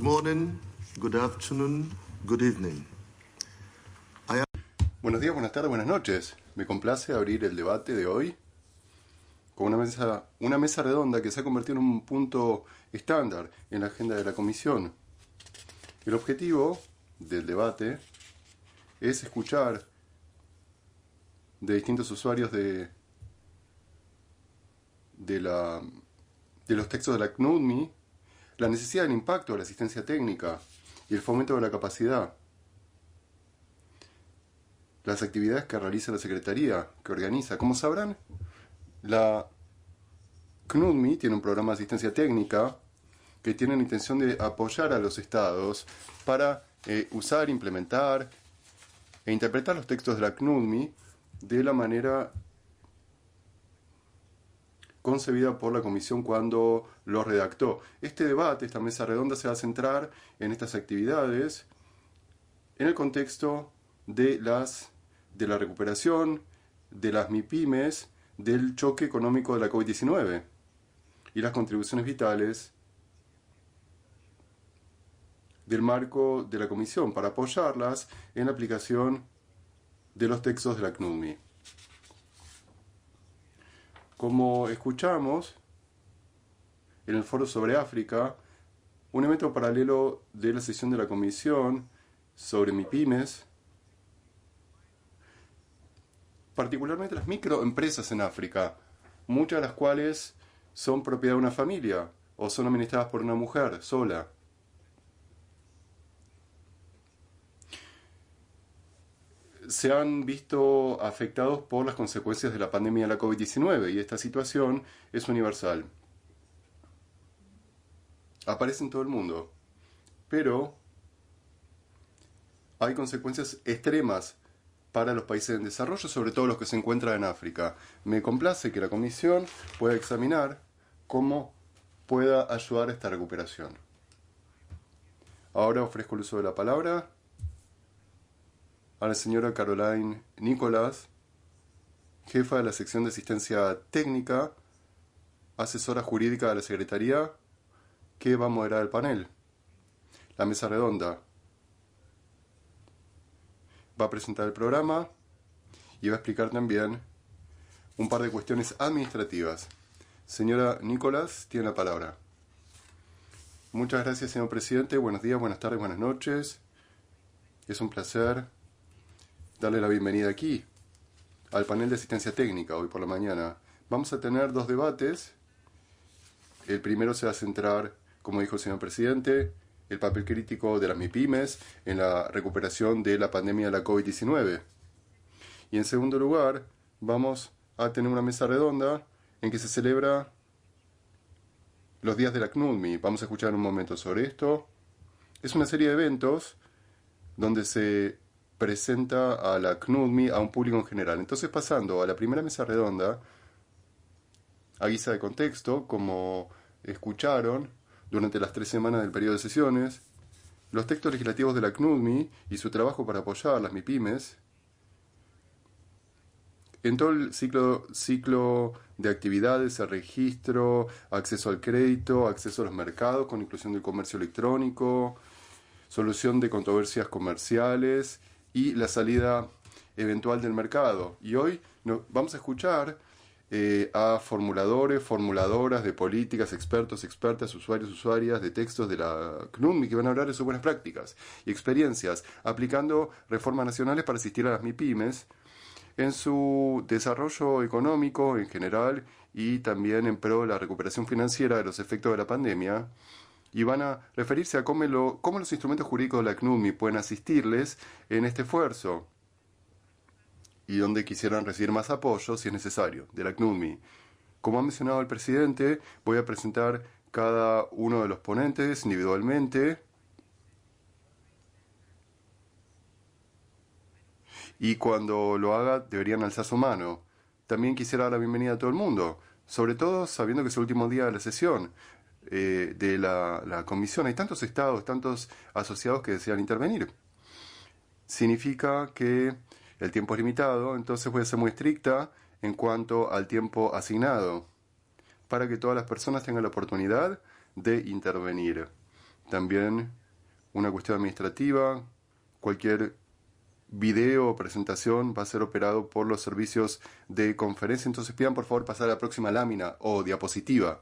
morning, good afternoon, good evening. Buenos días, buenas tardes, buenas noches. Me complace abrir el debate de hoy con una mesa redonda que se ha convertido en un punto estándar en la agenda de la Comisión. El objetivo del debate es escuchar de distintos usuarios de los textos de la CNUDMI la necesidad del impacto de la asistencia técnica y el fomento de la capacidad. Las actividades que realiza la Secretaría, que organiza. Como sabrán, la CNUDMI tiene un programa de asistencia técnica que tiene la intención de apoyar a los estados para usar, implementar e interpretar los textos de la CNUDMI de la manera concebida por la Comisión cuando lo redactó. Este debate, esta mesa redonda, se va a centrar en estas actividades en el contexto de la recuperación de las MIPYMES del choque económico de la COVID-19 y las contribuciones vitales del marco de la Comisión para apoyarlas en la aplicación de los textos de la CNUDMI. Como escuchamos en el foro sobre África, un evento paralelo de la sesión de la Comisión sobre MIPYMES, particularmente las microempresas en África, muchas de las cuales son propiedad de una familia o son administradas por una mujer sola. Se han visto afectados por las consecuencias de la pandemia de la COVID-19 y esta situación es universal. Aparece en todo el mundo, pero hay consecuencias extremas para los países en desarrollo, sobre todo los que se encuentran en África. Me complace que la Comisión pueda examinar cómo pueda ayudar a esta recuperación. Ahora ofrezco el uso de la palabra a la señora Caroline Nicolás, jefa de la sección de asistencia técnica, asesora jurídica de la Secretaría, que va a moderar el panel. La mesa redonda va a presentar el programa y va a explicar también un par de cuestiones administrativas. Señora Nicolás, tiene la palabra. Muchas gracias, señor presidente. Buenos días, buenas tardes, buenas noches. Es un placer darle la bienvenida aquí al panel de asistencia técnica hoy por la mañana. Vamos a tener dos debates. El primero se va a centrar, como dijo el señor presidente, el papel crítico de las MIPYMES en la recuperación de la pandemia de la COVID-19. Y en segundo lugar, vamos a tener una mesa redonda en que se celebra los días de la CNUDMI. Vamos a escuchar un momento sobre esto. Es una serie de eventos donde se presenta a la CNUDMI a un público en general. Entonces, pasando a la primera mesa redonda, a guisa de contexto, como escucharon durante las 3 semanas del periodo de sesiones, los textos legislativos de la CNUDMI y su trabajo para apoyar las MIPYMES en todo el ciclo de actividades, el registro, acceso al crédito, acceso a los mercados con inclusión del comercio electrónico, solución de controversias comerciales y la salida eventual del mercado. Y hoy vamos a escuchar a formuladores, formuladoras de políticas, expertos, expertas, usuarios, usuarias de textos de la CNUDMI que van a hablar de sus buenas prácticas y experiencias aplicando reformas nacionales para asistir a las MIPYMES en su desarrollo económico en general y también en pro de la recuperación financiera de los efectos de la pandemia. Y van a referirse a cómo los instrumentos jurídicos de la CNUDMI pueden asistirles en este esfuerzo y donde quisieran recibir más apoyo si es necesario de la CNUDMI. Como ha mencionado el presidente, voy a presentar cada uno de los ponentes individualmente y cuando lo haga deberían alzar su mano. También quisiera dar la bienvenida a todo el mundo, sobre todo sabiendo que es el último día de la sesión de la comisión. Hay tantos estados, tantos asociados que desean intervenir. Significa que el tiempo es limitado, entonces voy a ser muy estricta en cuanto al tiempo asignado, para que todas las personas tengan la oportunidad de intervenir. también una cuestión administrativa. Cualquier video o presentación va a ser operado por los servicios de conferencia. Entonces pidan por favor pasar a la próxima lámina o diapositiva.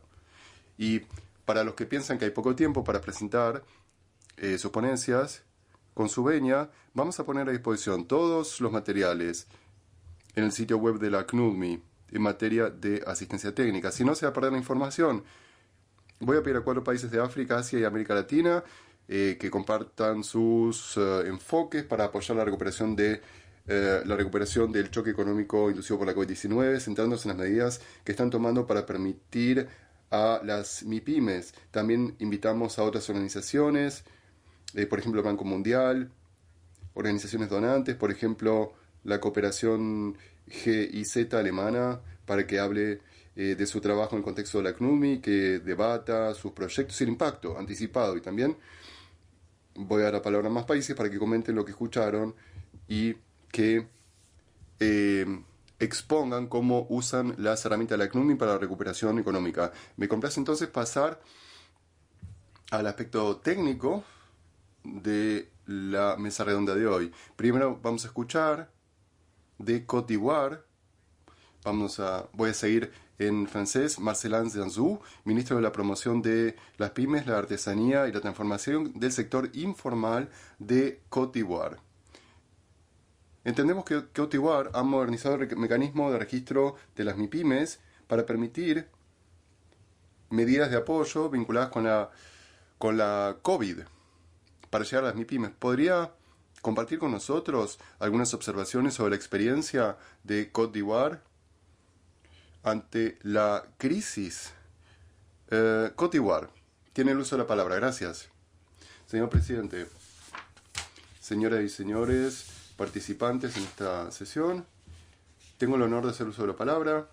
Y para los que piensan que hay poco tiempo para presentar sus ponencias, con su venia vamos a poner a disposición todos los materiales en el sitio web de la CNUDMI en materia de asistencia técnica. Si no, se va a perder la información. Voy a pedir a 4 países de África, Asia y América Latina que compartan sus enfoques para apoyar la recuperación del choque económico inducido por la COVID-19, centrándose en las medidas que están tomando para permitir a las MIPYMES. También invitamos a otras organizaciones, por ejemplo el Banco Mundial, organizaciones donantes, por ejemplo la cooperación GIZ alemana, para que hable de su trabajo en el contexto de la CNUDMI, que debata sus proyectos y el impacto anticipado. Y también voy a dar la palabra a más países para que comenten lo que escucharon y que expongan cómo usan las herramientas de la CNUDMI para la recuperación económica. Me complace entonces pasar al aspecto técnico de la mesa redonda de hoy. Primero vamos a escuchar de Côte d'Ivoire. Voy a seguir en francés. Marcelin Zanzou, ministro de la promoción de las pymes, la artesanía y la transformación del sector informal de Côte d'Ivoire. Entendemos que Côte d'Ivoire ha modernizado el mecanismo de registro de las MIPYMES para permitir medidas de apoyo vinculadas con la COVID para llegar a las MIPYMES. ¿Podría compartir con nosotros algunas observaciones sobre la experiencia de Côte d'Ivoire ante la crisis? Côte d'Ivoire tiene el uso de la palabra. Gracias. Señor presidente, señoras y señores participantes en esta sesión, tengo el honor de hacer uso de la palabra,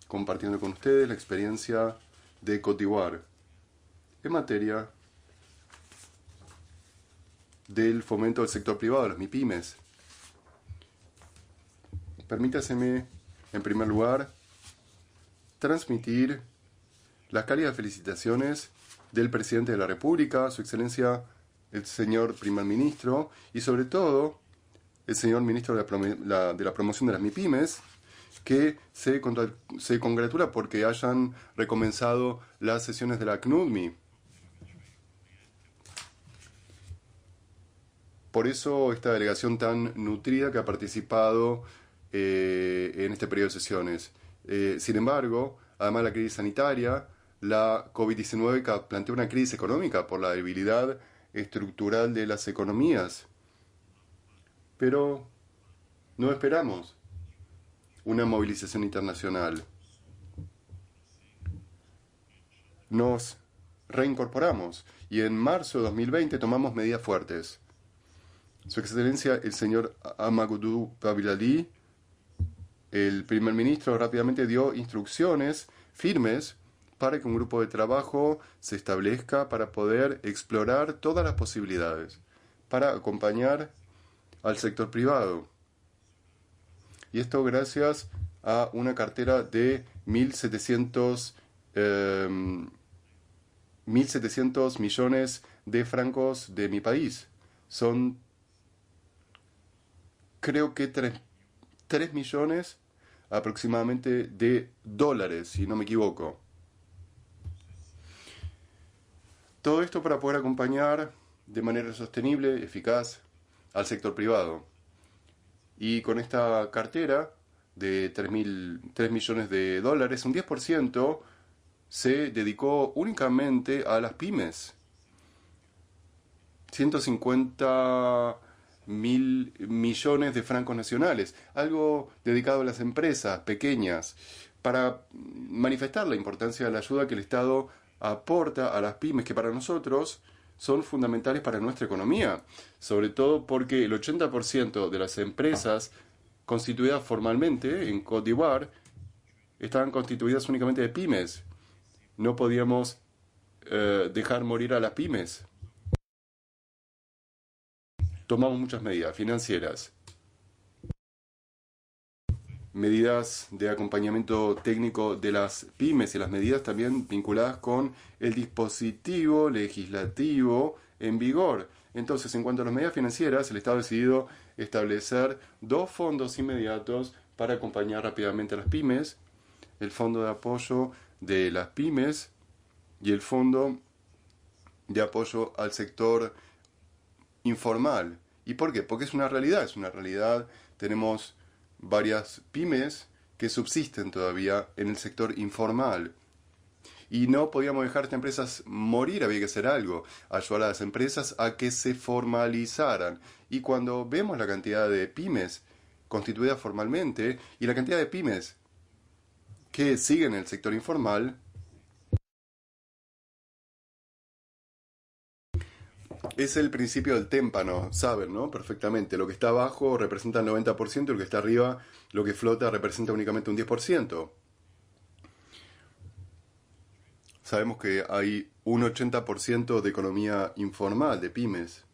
compartiendo con ustedes la experiencia de Côte d'Ivoire en materia del fomento del sector privado, de las MIPYMES. Permítaseme, en primer lugar, transmitir las cálidas felicitaciones del Presidente de la República, Su Excelencia el señor Primer Ministro, y sobre todo el señor Ministro de la Promoción de las MIPYMES, que se congratula porque hayan recomenzado las sesiones de la CNUDMI. Por eso esta delegación tan nutrida que ha participado en este periodo de sesiones. Sin embargo, además de la crisis sanitaria, la COVID-19 plantea una crisis económica por la debilidad estructural de las economías. Pero no esperamos una movilización internacional. Nos reincorporamos y en marzo de 2020 tomamos medidas fuertes. Su Excelencia, el señor Amadou Babilali, el primer ministro, rápidamente dio instrucciones firmes para que un grupo de trabajo se establezca para poder explorar todas las posibilidades, para acompañar al sector privado. Y esto gracias a una cartera de 1.700 millones de francos de mi país. Son, creo que 3 millones aproximadamente de dólares, si no me equivoco. Todo esto para poder acompañar de manera sostenible, eficaz, al sector privado. Y con esta cartera de 3 millones de dólares, un 10% se dedicó únicamente a las pymes. 150 mil millones de francos nacionales, algo dedicado a las empresas pequeñas, para manifestar la importancia de la ayuda que el Estado aporta a las pymes, que para nosotros son fundamentales para nuestra economía, sobre todo porque el 80% de las empresas constituidas formalmente en Côte d'Ivoire estaban constituidas únicamente de pymes. No podíamos dejar morir a las pymes. Tomamos muchas medidas financieras, medidas de acompañamiento técnico de las pymes y las medidas también vinculadas con el dispositivo legislativo en vigor. Entonces, en cuanto a las medidas financieras, el Estado ha decidido establecer dos fondos inmediatos para acompañar rápidamente a las pymes: el Fondo de Apoyo de las Pymes y el Fondo de Apoyo al Sector Informal. ¿Y por qué? Porque es una realidad. Tenemos varias pymes que subsisten todavía en el sector informal. Y no podíamos dejar a estas empresas morir, había que hacer algo, ayudar a las empresas a que se formalizaran. Y cuando vemos la cantidad de pymes constituidas formalmente y la cantidad de pymes que siguen el sector informal, es el principio del témpano, saben, ¿no? Perfectamente. Lo que está abajo representa el 90% y lo que está arriba, lo que flota, representa únicamente un 10%. Sabemos que hay un 80% de economía informal, de pymes.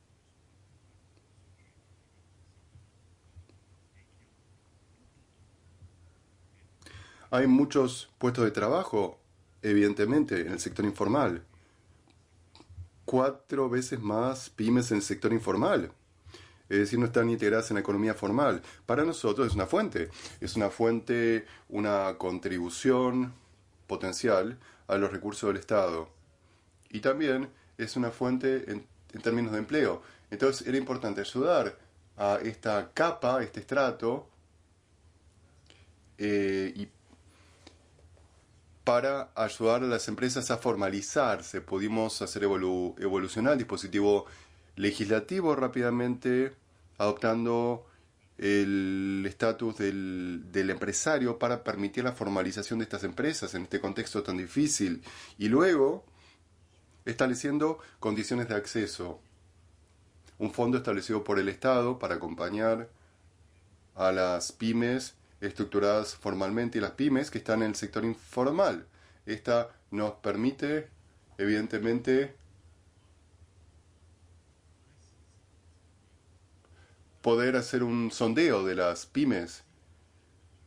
Hay muchos puestos de trabajo, evidentemente, en el sector informal. 4 veces más pymes en el sector informal. Es decir, no están integradas en la economía formal. Para nosotros es una fuente, una contribución potencial a los recursos del Estado. Y también es una fuente en términos de empleo. Entonces era importante ayudar a esta capa, a este estrato, y para ayudar a las empresas a formalizarse. Pudimos hacer evolucionar el dispositivo legislativo rápidamente, adoptando el estatus del empresario para permitir la formalización de estas empresas en este contexto tan difícil. Y luego, estableciendo condiciones de acceso. Un fondo establecido por el Estado para acompañar a las pymes estructuradas formalmente y las pymes que están en el sector informal. Esta nos permite, evidentemente, poder hacer un sondeo de las pymes.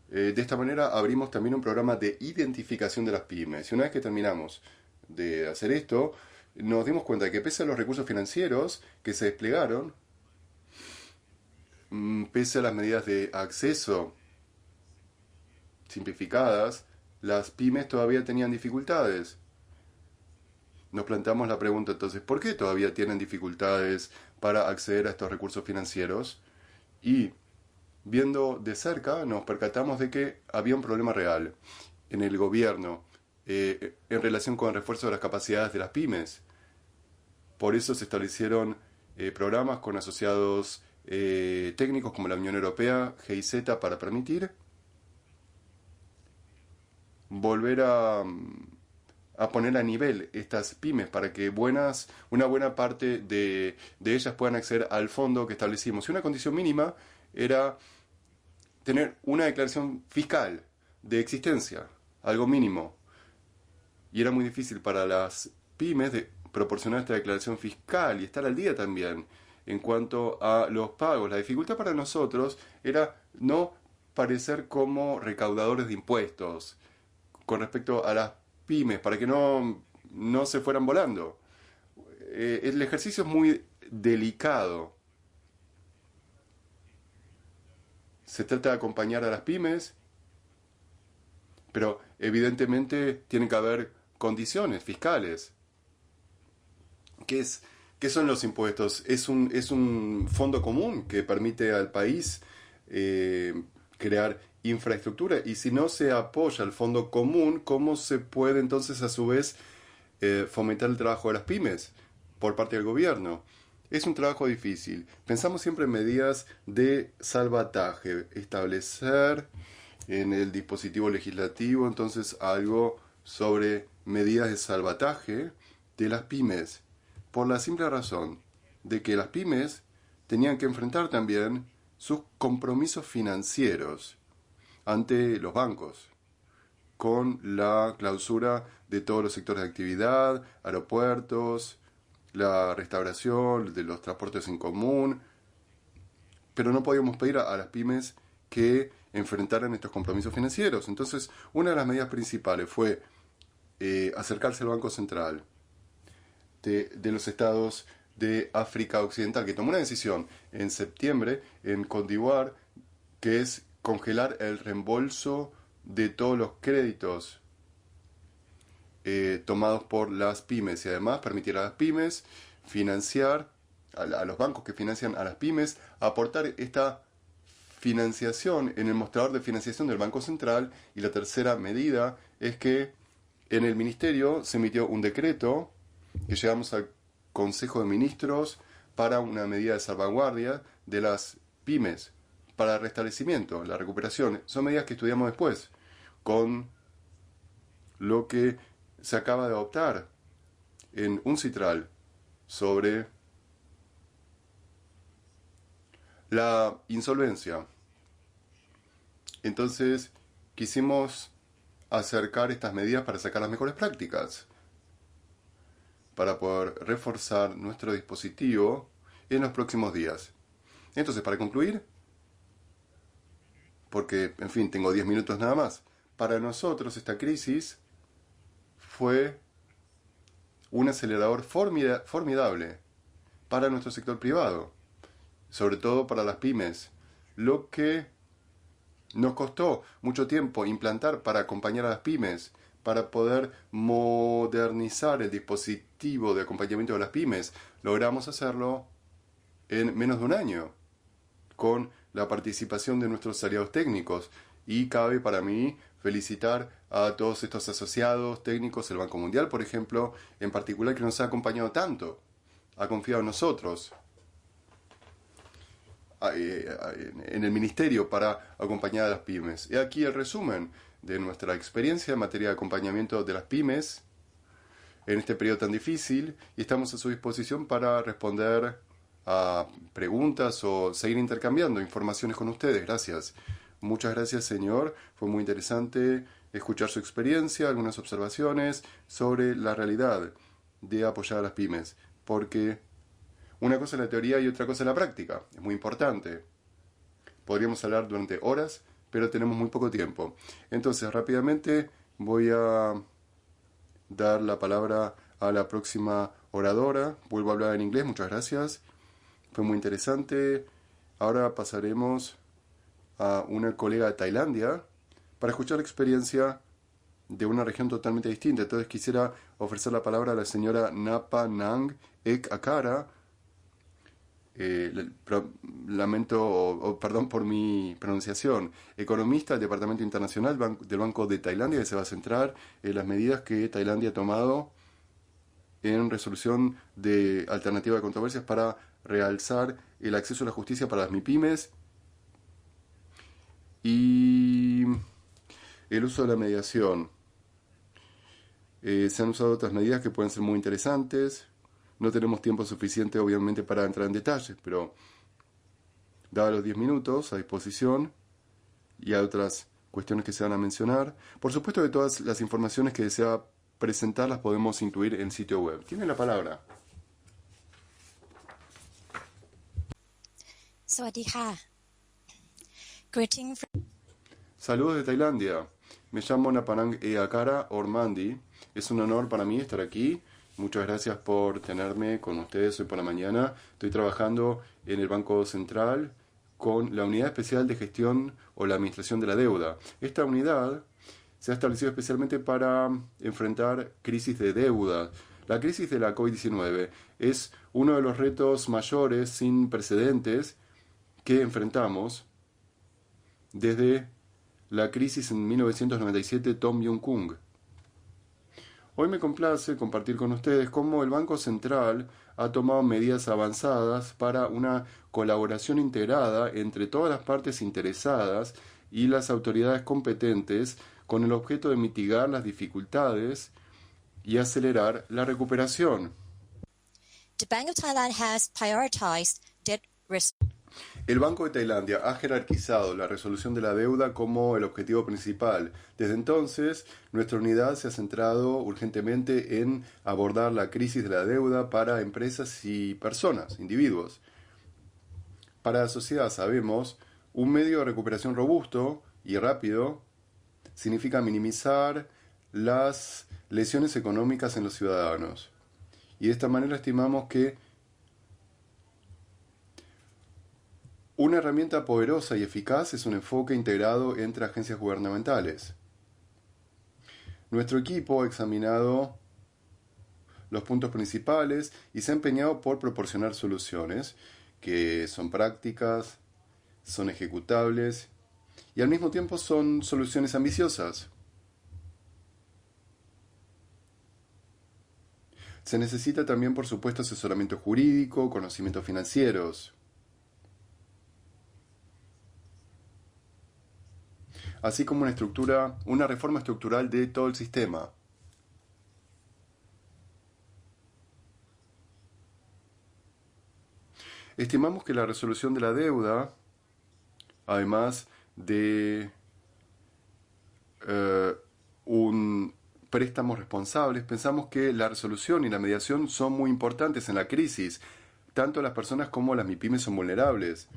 De esta manera abrimos también un programa de identificación de las pymes. Y una vez que terminamos de hacer esto, nos dimos cuenta de que pese a los recursos financieros que se desplegaron, pese a las medidas de acceso simplificadas, las pymes todavía tenían dificultades. Nos planteamos la pregunta entonces, ¿por qué todavía tienen dificultades para acceder a estos recursos financieros? Y viendo de cerca nos percatamos de que había un problema real en el gobierno en relación con el refuerzo de las capacidades de las pymes. Por eso se establecieron programas con asociados técnicos como la Unión Europea, GIZ, para permitir volver a poner a nivel estas pymes para que una buena parte de ellas puedan acceder al fondo que establecimos. Y una condición mínima era tener una declaración fiscal de existencia, algo mínimo. Y era muy difícil para las pymes de proporcionar esta declaración fiscal y estar al día también en cuanto a los pagos. La dificultad para nosotros era no parecer como recaudadores de impuestos con respecto a las pymes, para que no se fueran volando. El ejercicio es muy delicado. Se trata de acompañar a las pymes, pero evidentemente tienen que haber condiciones fiscales. ¿Qué son los impuestos? Es un fondo común que permite al país crear infraestructura, y si no se apoya el fondo común, ¿cómo se puede entonces a su vez fomentar el trabajo de las pymes por parte del gobierno? Es un trabajo difícil. Pensamos siempre en medidas de salvataje, establecer en el dispositivo legislativo entonces algo sobre medidas de salvataje de las pymes, por la simple razón de que las pymes tenían que enfrentar también sus compromisos financieros ante los bancos, con la clausura de todos los sectores de actividad, aeropuertos, la restauración de los transportes en común, pero no podíamos pedir a las pymes que enfrentaran estos compromisos financieros. Entonces, una de las medidas principales fue acercarse al Banco Central de los estados de África Occidental, que tomó una decisión en septiembre en Côte d'Ivoire, que es congelar el reembolso de todos los créditos tomados por las pymes, y además permitir a las pymes financiar, a los bancos que financian a las pymes, aportar esta financiación en el mostrador de financiación del Banco Central. Y la tercera medida es que en el Ministerio se emitió un decreto que llevamos al Consejo de Ministros para una medida de salvaguardia de las pymes, para el restablecimiento, la recuperación. Son medidas que estudiamos después, con lo que se acaba de adoptar en UNCITRAL sobre la insolvencia. Entonces, quisimos acercar estas medidas para sacar las mejores prácticas, para poder reforzar nuestro dispositivo en los próximos días. Entonces, para concluir, porque, en fin, tengo 10 minutos nada más, para nosotros esta crisis fue un acelerador formidable para nuestro sector privado, sobre todo para las pymes, lo que nos costó mucho tiempo implantar para acompañar a las pymes, para poder modernizar el dispositivo de acompañamiento de las pymes. Logramos hacerlo en menos de un año, con la participación de nuestros aliados técnicos. Y cabe para mí felicitar a todos estos asociados técnicos, el Banco Mundial, por ejemplo, en particular, que nos ha acompañado tanto, ha confiado en nosotros, en el Ministerio, para acompañar a las pymes. Y aquí el resumen de nuestra experiencia en materia de acompañamiento de las pymes en este periodo tan difícil, y estamos a su disposición para responder a preguntas o seguir intercambiando informaciones con ustedes. Gracias. Muchas gracias, señor. Fue muy interesante escuchar su experiencia, algunas observaciones sobre la realidad de apoyar a las pymes, porque una cosa es la teoría y otra cosa es la práctica. Es muy importante. Podríamos hablar durante horas, pero tenemos muy poco tiempo. Entonces, rápidamente voy a dar la palabra a la próxima oradora. Vuelvo a hablar en inglés, muchas gracias. Fue muy interesante. Ahora pasaremos a una colega de Tailandia para escuchar la experiencia de una región totalmente distinta. Entonces quisiera ofrecer la palabra a la señora Napa Nang Ek Akara. Perdón por mi pronunciación, economista del Departamento Internacional del Banco de Tailandia, que se va a centrar en las medidas que Tailandia ha tomado en resolución de alternativa de controversias para realzar el acceso a la justicia para las MIPYMES y el uso de la mediación. Se han usado otras medidas que pueden ser muy interesantes. No tenemos tiempo suficiente, obviamente, para entrar en detalles, pero dada los 10 minutos a disposición, y hay otras cuestiones que se van a mencionar. Por supuesto que todas las informaciones que desea presentar las podemos incluir en el sitio web. Tiene la palabra. สวัสดีค่ะ Greeting from Saludos de Tailandia. Me llamo Napanang Eakara Ormandi. Es un honor para mí estar aquí. Muchas gracias por tenerme con ustedes hoy por la mañana. Estoy trabajando en el Banco Central con la Unidad Especial de Gestión o la Administración de la Deuda. Esta unidad se ha establecido especialmente para enfrentar crisis de deuda. La crisis de la COVID-19 es uno de los retos mayores sin precedentes que enfrentamos desde la crisis en 1997 Tom Yum-Kung. Hoy me complace compartir con ustedes cómo el Banco Central ha tomado medidas avanzadas para una colaboración integrada entre todas las partes interesadas y las autoridades competentes con el objeto de mitigar las dificultades y acelerar la recuperación. the Bank of Thailand has prioritized debt risk. El Banco de Tailandia ha jerarquizado la resolución de la deuda como el objetivo principal. Desde entonces, nuestra unidad se ha centrado urgentemente en abordar la crisis de la deuda para empresas y personas, individuos. Para la sociedad sabemos Un medio de recuperación robusto y rápido significa minimizar las lesiones económicas en los ciudadanos. Y de esta manera estimamos que una herramienta poderosa y eficaz es un enfoque integrado entre agencias gubernamentales. Nuestro equipo ha examinado los puntos principales y se ha empeñado por proporcionar soluciones que son prácticas, son ejecutables y al mismo tiempo son soluciones ambiciosas. Se necesita también, por supuesto, asesoramiento jurídico, conocimientos financieros. Así como una reforma estructural de todo el sistema. Estimamos que la resolución de la deuda, además de un préstamos responsables, pensamos que la resolución y la mediación son muy importantes en la crisis. Tanto las personas como las MIPYMES son vulnerables.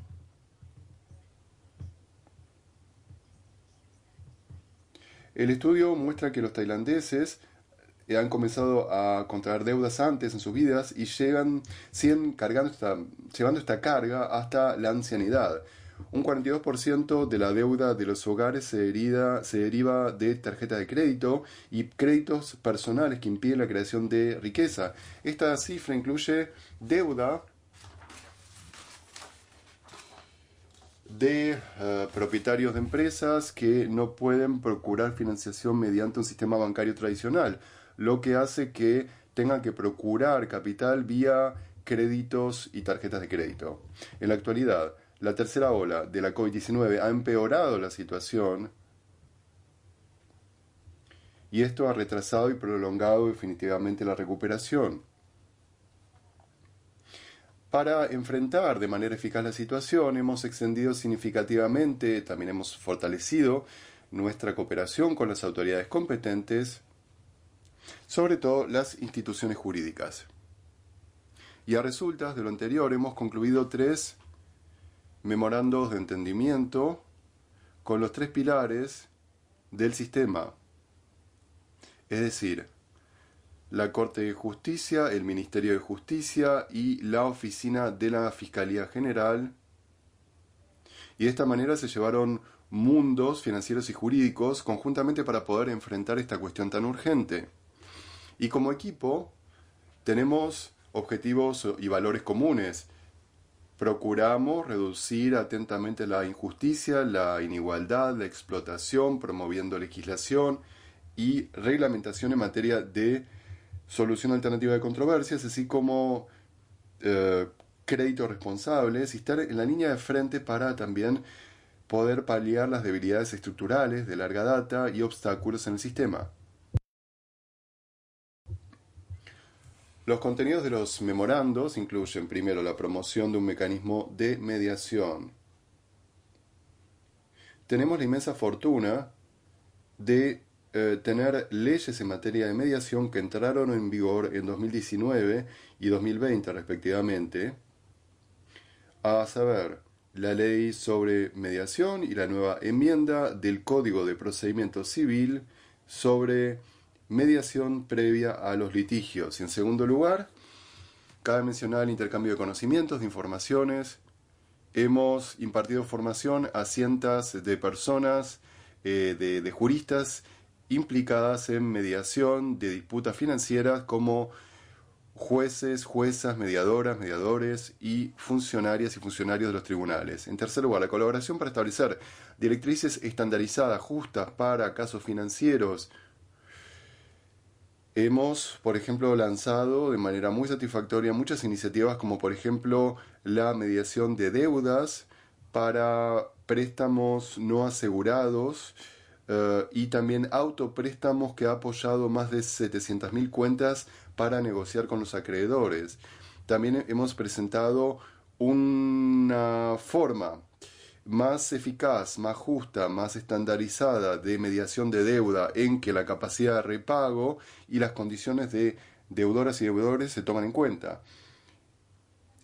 El estudio muestra que los tailandeses han comenzado a contraer deudas antes en sus vidas y siguen llevando esta carga hasta la ancianidad. Un 42% de la deuda de los hogares se deriva de tarjetas de crédito y créditos personales que impiden la creación de riqueza. Esta cifra incluye deuda de propietarios de empresas que no pueden procurar financiación mediante un sistema bancario tradicional, lo que hace que tengan que procurar capital vía créditos y tarjetas de crédito. En la actualidad, la tercera ola de la COVID-19 ha empeorado la situación y esto ha retrasado y prolongado definitivamente la recuperación. Para enfrentar de manera eficaz la situación, hemos extendido significativamente, también hemos fortalecido nuestra cooperación con las autoridades competentes, sobre todo las instituciones jurídicas. Y a resultas de lo anterior hemos concluido 3 memorandos de entendimiento con los 3 pilares del sistema, es decir, la Corte de Justicia, el Ministerio de Justicia y la Oficina de la Fiscalía General. Y de esta manera se llevaron mundos financieros y jurídicos conjuntamente para poder enfrentar esta cuestión tan urgente. Y como equipo tenemos objetivos y valores comunes. Procuramos reducir atentamente la injusticia, la inigualdad, la explotación, promoviendo legislación y reglamentación en materia de solución alternativa de controversias, así como créditos responsables y estar en la línea de frente para también poder paliar las debilidades estructurales de larga data y obstáculos en el sistema. Los contenidos de los memorandos incluyen primero la promoción de un mecanismo de mediación. Tenemos la inmensa fortuna de tener leyes en materia de mediación que entraron en vigor en 2019 y 2020 respectivamente, a saber, la ley sobre mediación y la nueva enmienda del Código de Procedimiento Civil sobre mediación previa a los litigios. Y en segundo lugar, cabe mencionar el intercambio de conocimientos, de informaciones. Hemos impartido formación a cientos de personas, de juristas implicadas en mediación de disputas financieras como jueces, juezas, mediadoras, mediadores y funcionarias y funcionarios de los tribunales. En tercer lugar, la colaboración para establecer directrices estandarizadas, justas para casos financieros. Hemos, por ejemplo, lanzado de manera muy satisfactoria muchas iniciativas como, por ejemplo, la mediación de deudas para préstamos no asegurados, y también autopréstamos que ha apoyado más de 700.000 cuentas para negociar con los acreedores. También hemos presentado una forma más eficaz, más justa, más estandarizada de mediación de deuda en que la capacidad de repago y las condiciones de deudoras y deudores se toman en cuenta.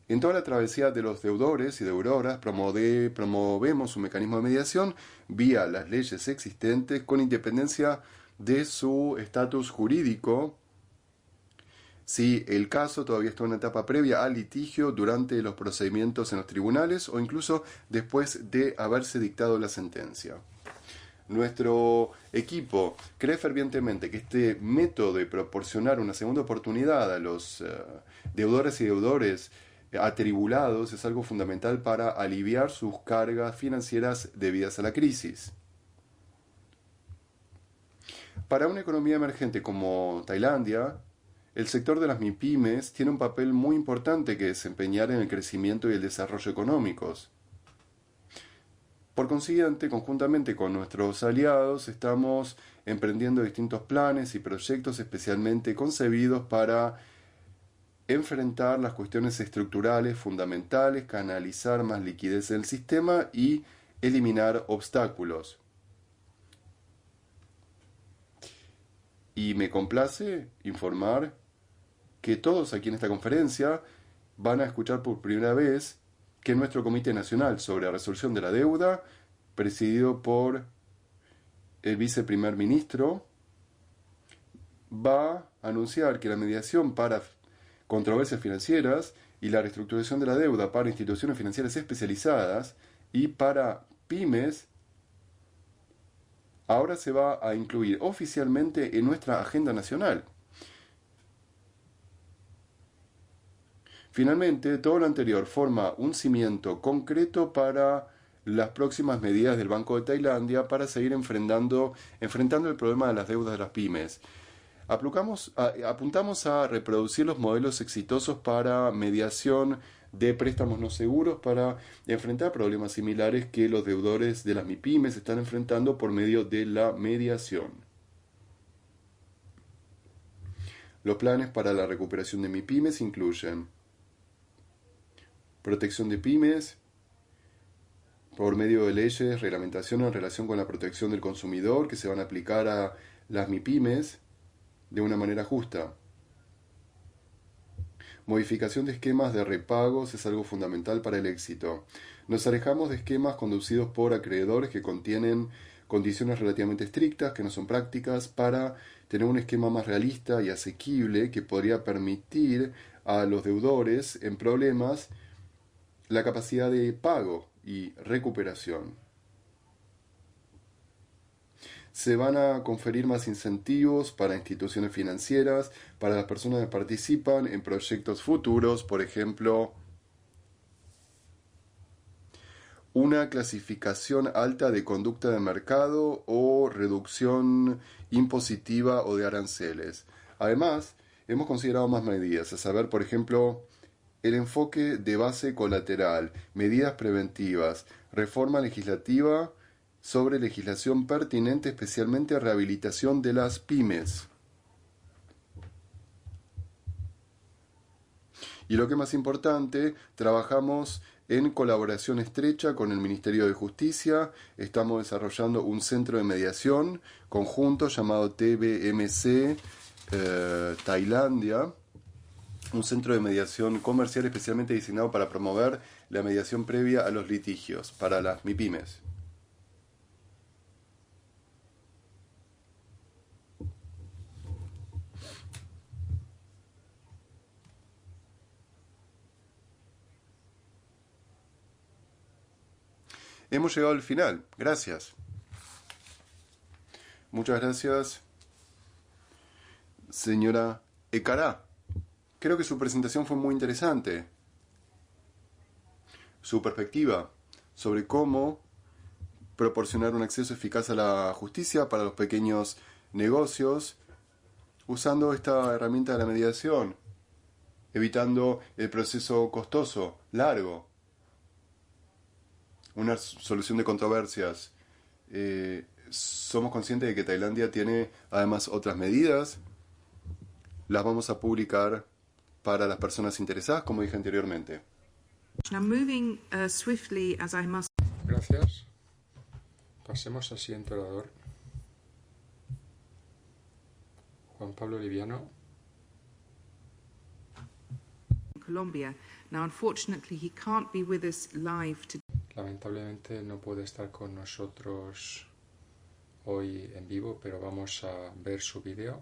En toda la travesía de los deudores y deudoras promovemos un mecanismo de mediación vía las leyes existentes con independencia de su estatus jurídico, si el caso todavía está en una etapa previa al litigio, durante los procedimientos en los tribunales o incluso después de haberse dictado la sentencia. Nuestro equipo cree fervientemente que este método de proporcionar una segunda oportunidad a los deudores y deudores atribulados es algo fundamental para aliviar sus cargas financieras debidas a la crisis. Para una economía emergente como Tailandia, el sector de las MIPYMES tiene un papel muy importante que desempeñar en el crecimiento y el desarrollo económicos. Por consiguiente, conjuntamente con nuestros aliados, estamos emprendiendo distintos planes y proyectos especialmente concebidos para enfrentar las cuestiones estructurales fundamentales, canalizar más liquidez en el sistema y eliminar obstáculos. Y me complace informar que todos aquí en esta conferencia van a escuchar por primera vez que nuestro Comité Nacional sobre la Resolución de la Deuda, presidido por el viceprimer ministro, va a anunciar que la mediación para controversias financieras y la reestructuración de la deuda para instituciones financieras especializadas y para pymes ahora se va a incluir oficialmente en nuestra agenda nacional. Finalmente, todo lo anterior forma un cimiento concreto para las próximas medidas del Banco de Tailandia para seguir enfrentando el problema de las deudas de las pymes. Apuntamos a reproducir los modelos exitosos para mediación de préstamos no seguros para enfrentar problemas similares que los deudores de las MIPYMES están enfrentando por medio de la mediación. Los planes para la recuperación de MIPYMES incluyen protección de pymes por medio de leyes, reglamentación en relación con la protección del consumidor que se van a aplicar a las MIPYMES de una manera justa. Modificación de esquemas de repagos es algo fundamental para el éxito. Nos alejamos de esquemas conducidos por acreedores que contienen condiciones relativamente estrictas, que no son prácticas, para tener un esquema más realista y asequible que podría permitir a los deudores en problemas la capacidad de pago y recuperación. Se van a conferir más incentivos para instituciones financieras, para las personas que participan en proyectos futuros, por ejemplo, una clasificación alta de conducta de mercado o reducción impositiva o de aranceles. Además, hemos considerado más medidas, a saber, por ejemplo, el enfoque de base colateral, medidas preventivas, reforma legislativa sobre legislación pertinente, especialmente rehabilitación de las pymes. Y lo que es más importante, trabajamos en colaboración estrecha con el Ministerio de Justicia. Estamos desarrollando un centro de mediación conjunto llamado TBMC Tailandia, un centro de mediación comercial especialmente diseñado para promover la mediación previa a los litigios para las MIPYMES. Hemos llegado al final. Gracias. Muchas gracias, señora Ekará. Creo que su presentación fue muy interesante. Su perspectiva sobre cómo proporcionar un acceso eficaz a la justicia para los pequeños negocios usando esta herramienta de la mediación, evitando el proceso costoso, largo, una solución de controversias. Somos conscientes de que Tailandia tiene además otras medidas. Las vamos a publicar para las personas interesadas, como dije anteriormente. Now moving swiftly as I must. Gracias. Pasemos al siguiente orador. Juan Pablo Liviano. Colombia, Now, unfortunately, he can't be with us live today. Lamentablemente no puede estar con nosotros hoy en vivo, pero vamos a ver su vídeo.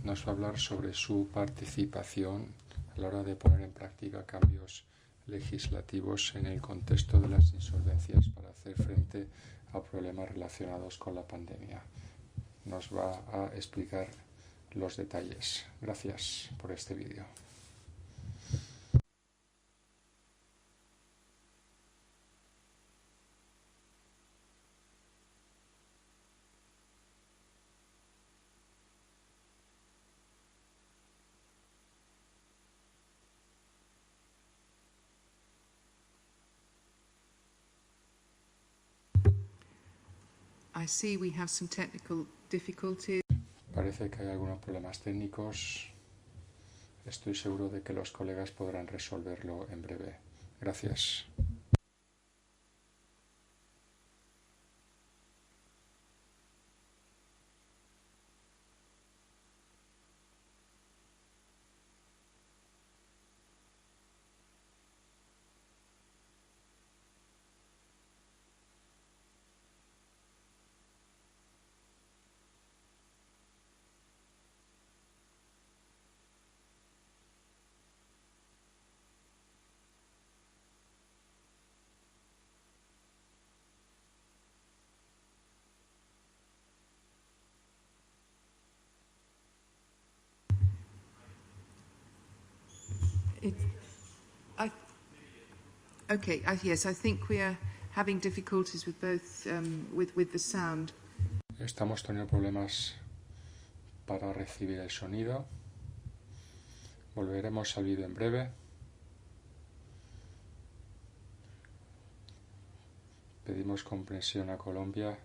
Nos va a hablar sobre su participación a la hora de poner en práctica cambios legislativos en el contexto de las insolvencias para hacer frente a problemas relacionados con la pandemia. Nos va a explicar los detalles. Gracias por este vídeo. I see we have some technical difficulties. Parece que hay algunos problemas técnicos. Estoy seguro de que los colegas podrán resolverlo en breve. Gracias. Yes, I think we are having difficulties with both with the sound. Estamos teniendo problemas para recibir el sonido. Volveremos al vídeo en breve. Pedimos comprensión a Colombia.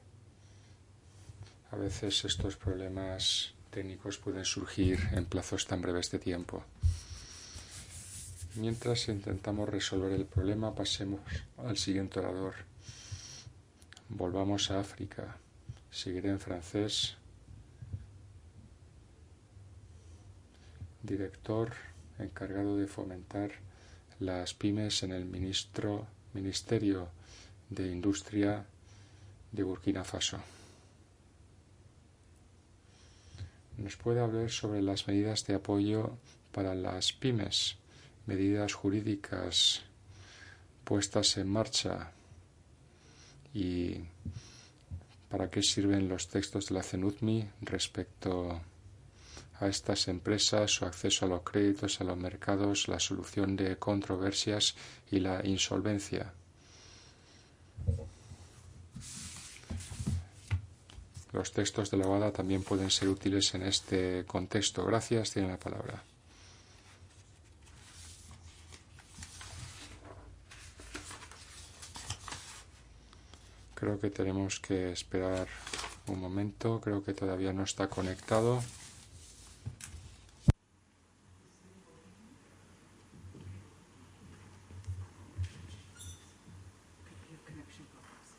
A veces estos problemas técnicos pueden surgir en plazos tan breves de tiempo. Mientras intentamos resolver el problema, pasemos al siguiente orador. Volvamos a África. Seguiré en francés. Director encargado de fomentar las pymes en el Ministerio de Industria de Burkina Faso. ¿Nos puede hablar sobre las medidas de apoyo para las pymes, medidas jurídicas puestas en marcha y para qué sirven los textos de la CENUTMI respecto a estas empresas, su acceso a los créditos, a los mercados, la solución de controversias y la insolvencia? Los textos de la OADA también pueden ser útiles en este contexto. Gracias, tiene la palabra. Creo que tenemos que esperar un momento. Creo que todavía no está conectado.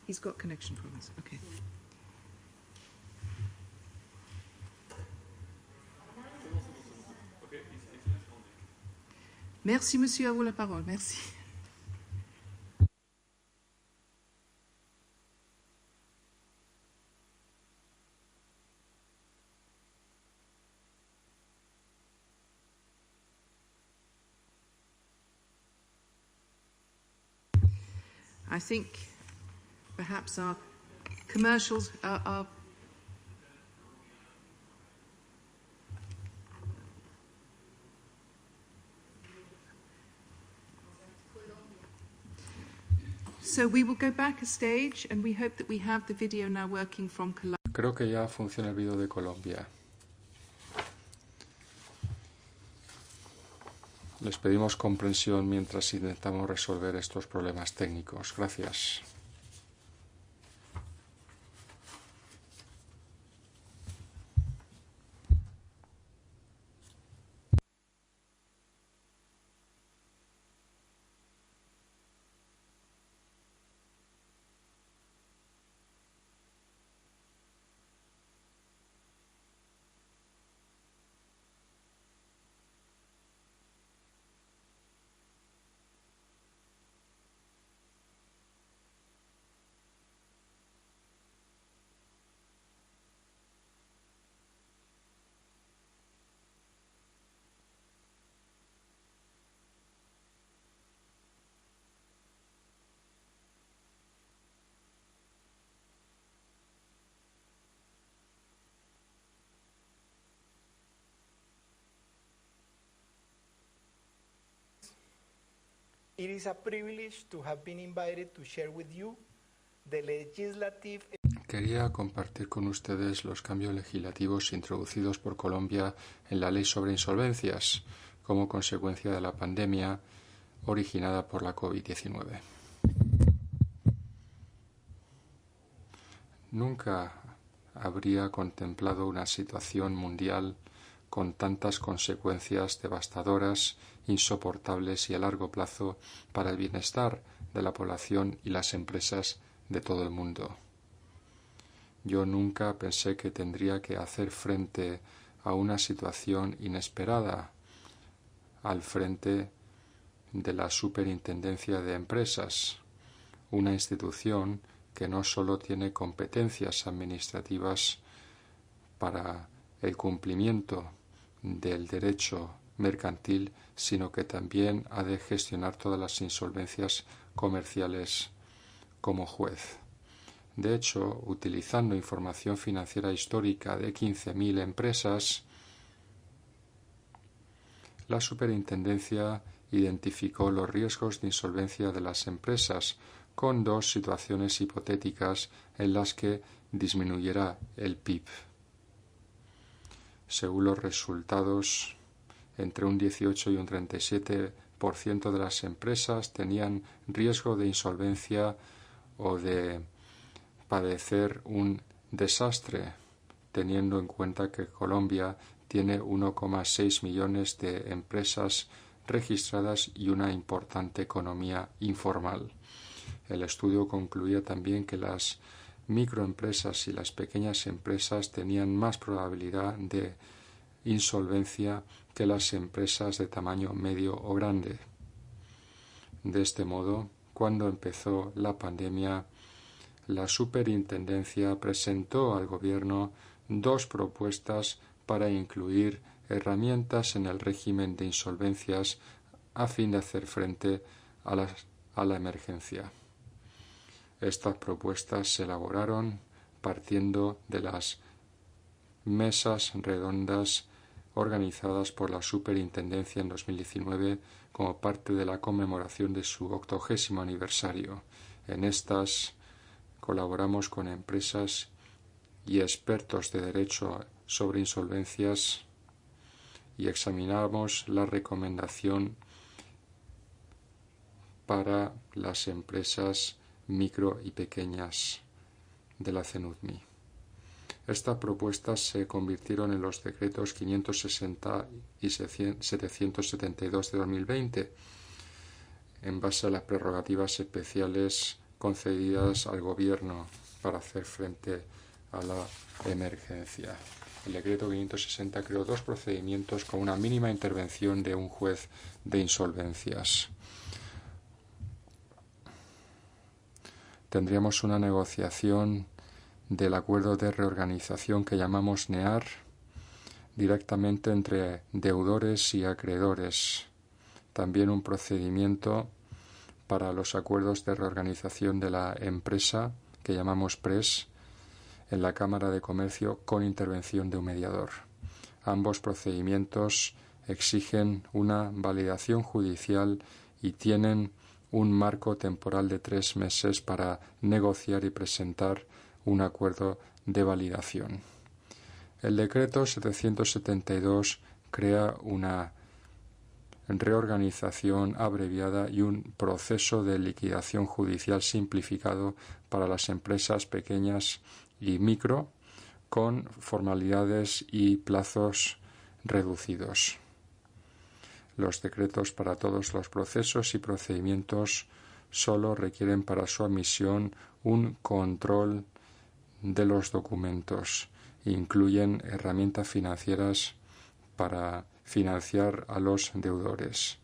He's got connection problems. Okay. Merci, monsieur, à vous la parole. Merci. I think perhaps our commercials are so we will go back a stage and we hope that we have the video now working from Colombia. Creo que ya funciona el vídeo de Colombia. Les pedimos comprensión mientras intentamos resolver estos problemas técnicos. Gracias. It is a privilege to have been invited to share with you the legislative. Quería compartir con ustedes los cambios legislativos introducidos por Colombia en la ley sobre insolvencias como consecuencia de la pandemia originada por la COVID-19. Nunca habría contemplado una situación mundial con tantas consecuencias devastadoras, insoportables y a largo plazo para el bienestar de la población y las empresas de todo el mundo. Yo nunca pensé que tendría que hacer frente a una situación inesperada al frente de la Superintendencia de Empresas, una institución que no solo tiene competencias administrativas para el cumplimiento del derecho mercantil, sino que también ha de gestionar todas las insolvencias comerciales como juez. De hecho, utilizando información financiera histórica de 15.000 empresas, la Superintendencia identificó los riesgos de insolvencia de las empresas con dos situaciones hipotéticas en las que disminuyera el PIB. Según los resultados, entre un 18 y un 37% de las empresas tenían riesgo de insolvencia o de padecer un desastre, teniendo en cuenta que Colombia tiene 1,6 millones de empresas registradas y una importante economía informal. El estudio concluía también que las microempresas y las pequeñas empresas tenían más probabilidad de insolvencia que las empresas de tamaño medio o grande. De este modo, cuando empezó la pandemia, la Superintendencia presentó al Gobierno dos propuestas para incluir herramientas en el régimen de insolvencias a fin de hacer frente a la emergencia. Estas propuestas se elaboraron partiendo de las mesas redondas organizadas por la Superintendencia en 2019 como parte de la conmemoración de su 80º aniversario. En estas colaboramos con empresas y expertos de derecho sobre insolvencias y examinamos la recomendación para las empresas micro y pequeñas de la CNUTMI. Estas propuestas se convirtieron en los decretos 560 y 772 de 2020, en base a las prerrogativas especiales concedidas al Gobierno para hacer frente a la emergencia. El decreto 560 creó dos procedimientos con una mínima intervención de un juez de insolvencias. Tendríamos una negociación del acuerdo de reorganización que llamamos NEAR directamente entre deudores y acreedores. También un procedimiento para los acuerdos de reorganización de la empresa que llamamos PRES en la Cámara de Comercio con intervención de un mediador. Ambos procedimientos exigen una validación judicial y tienen un marco temporal de 3 meses para negociar y presentar un acuerdo de validación. El decreto 772 crea una reorganización abreviada y un proceso de liquidación judicial simplificado para las empresas pequeñas y micro con formalidades y plazos reducidos. Los decretos para todos los procesos y procedimientos solo requieren para su admisión un control de los documentos. Incluyen herramientas financieras para financiar a los deudores,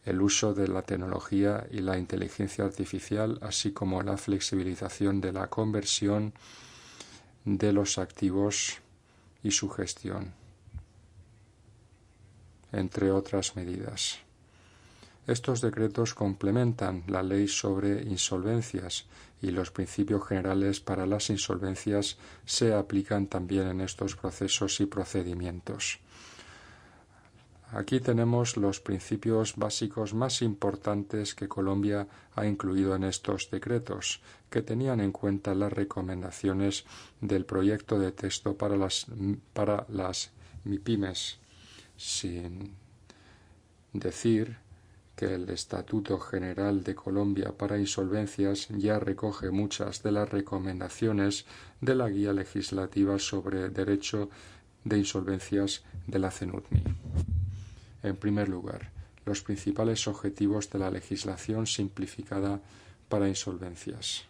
el uso de la tecnología y la inteligencia artificial, así como la flexibilización de la conversión de los activos y su gestión, entre otras medidas. Estos decretos complementan la ley sobre insolvencias y los principios generales para las insolvencias se aplican también en estos procesos y procedimientos. Aquí tenemos los principios básicos más importantes que Colombia ha incluido en estos decretos, que tenían en cuenta las recomendaciones del proyecto de texto para las MIPYMES, sin decir que el Estatuto General de Colombia para Insolvencias ya recoge muchas de las recomendaciones de la Guía Legislativa sobre Derecho de Insolvencias de la CENUTMI. En primer lugar, los principales objetivos de la legislación simplificada para insolvencias.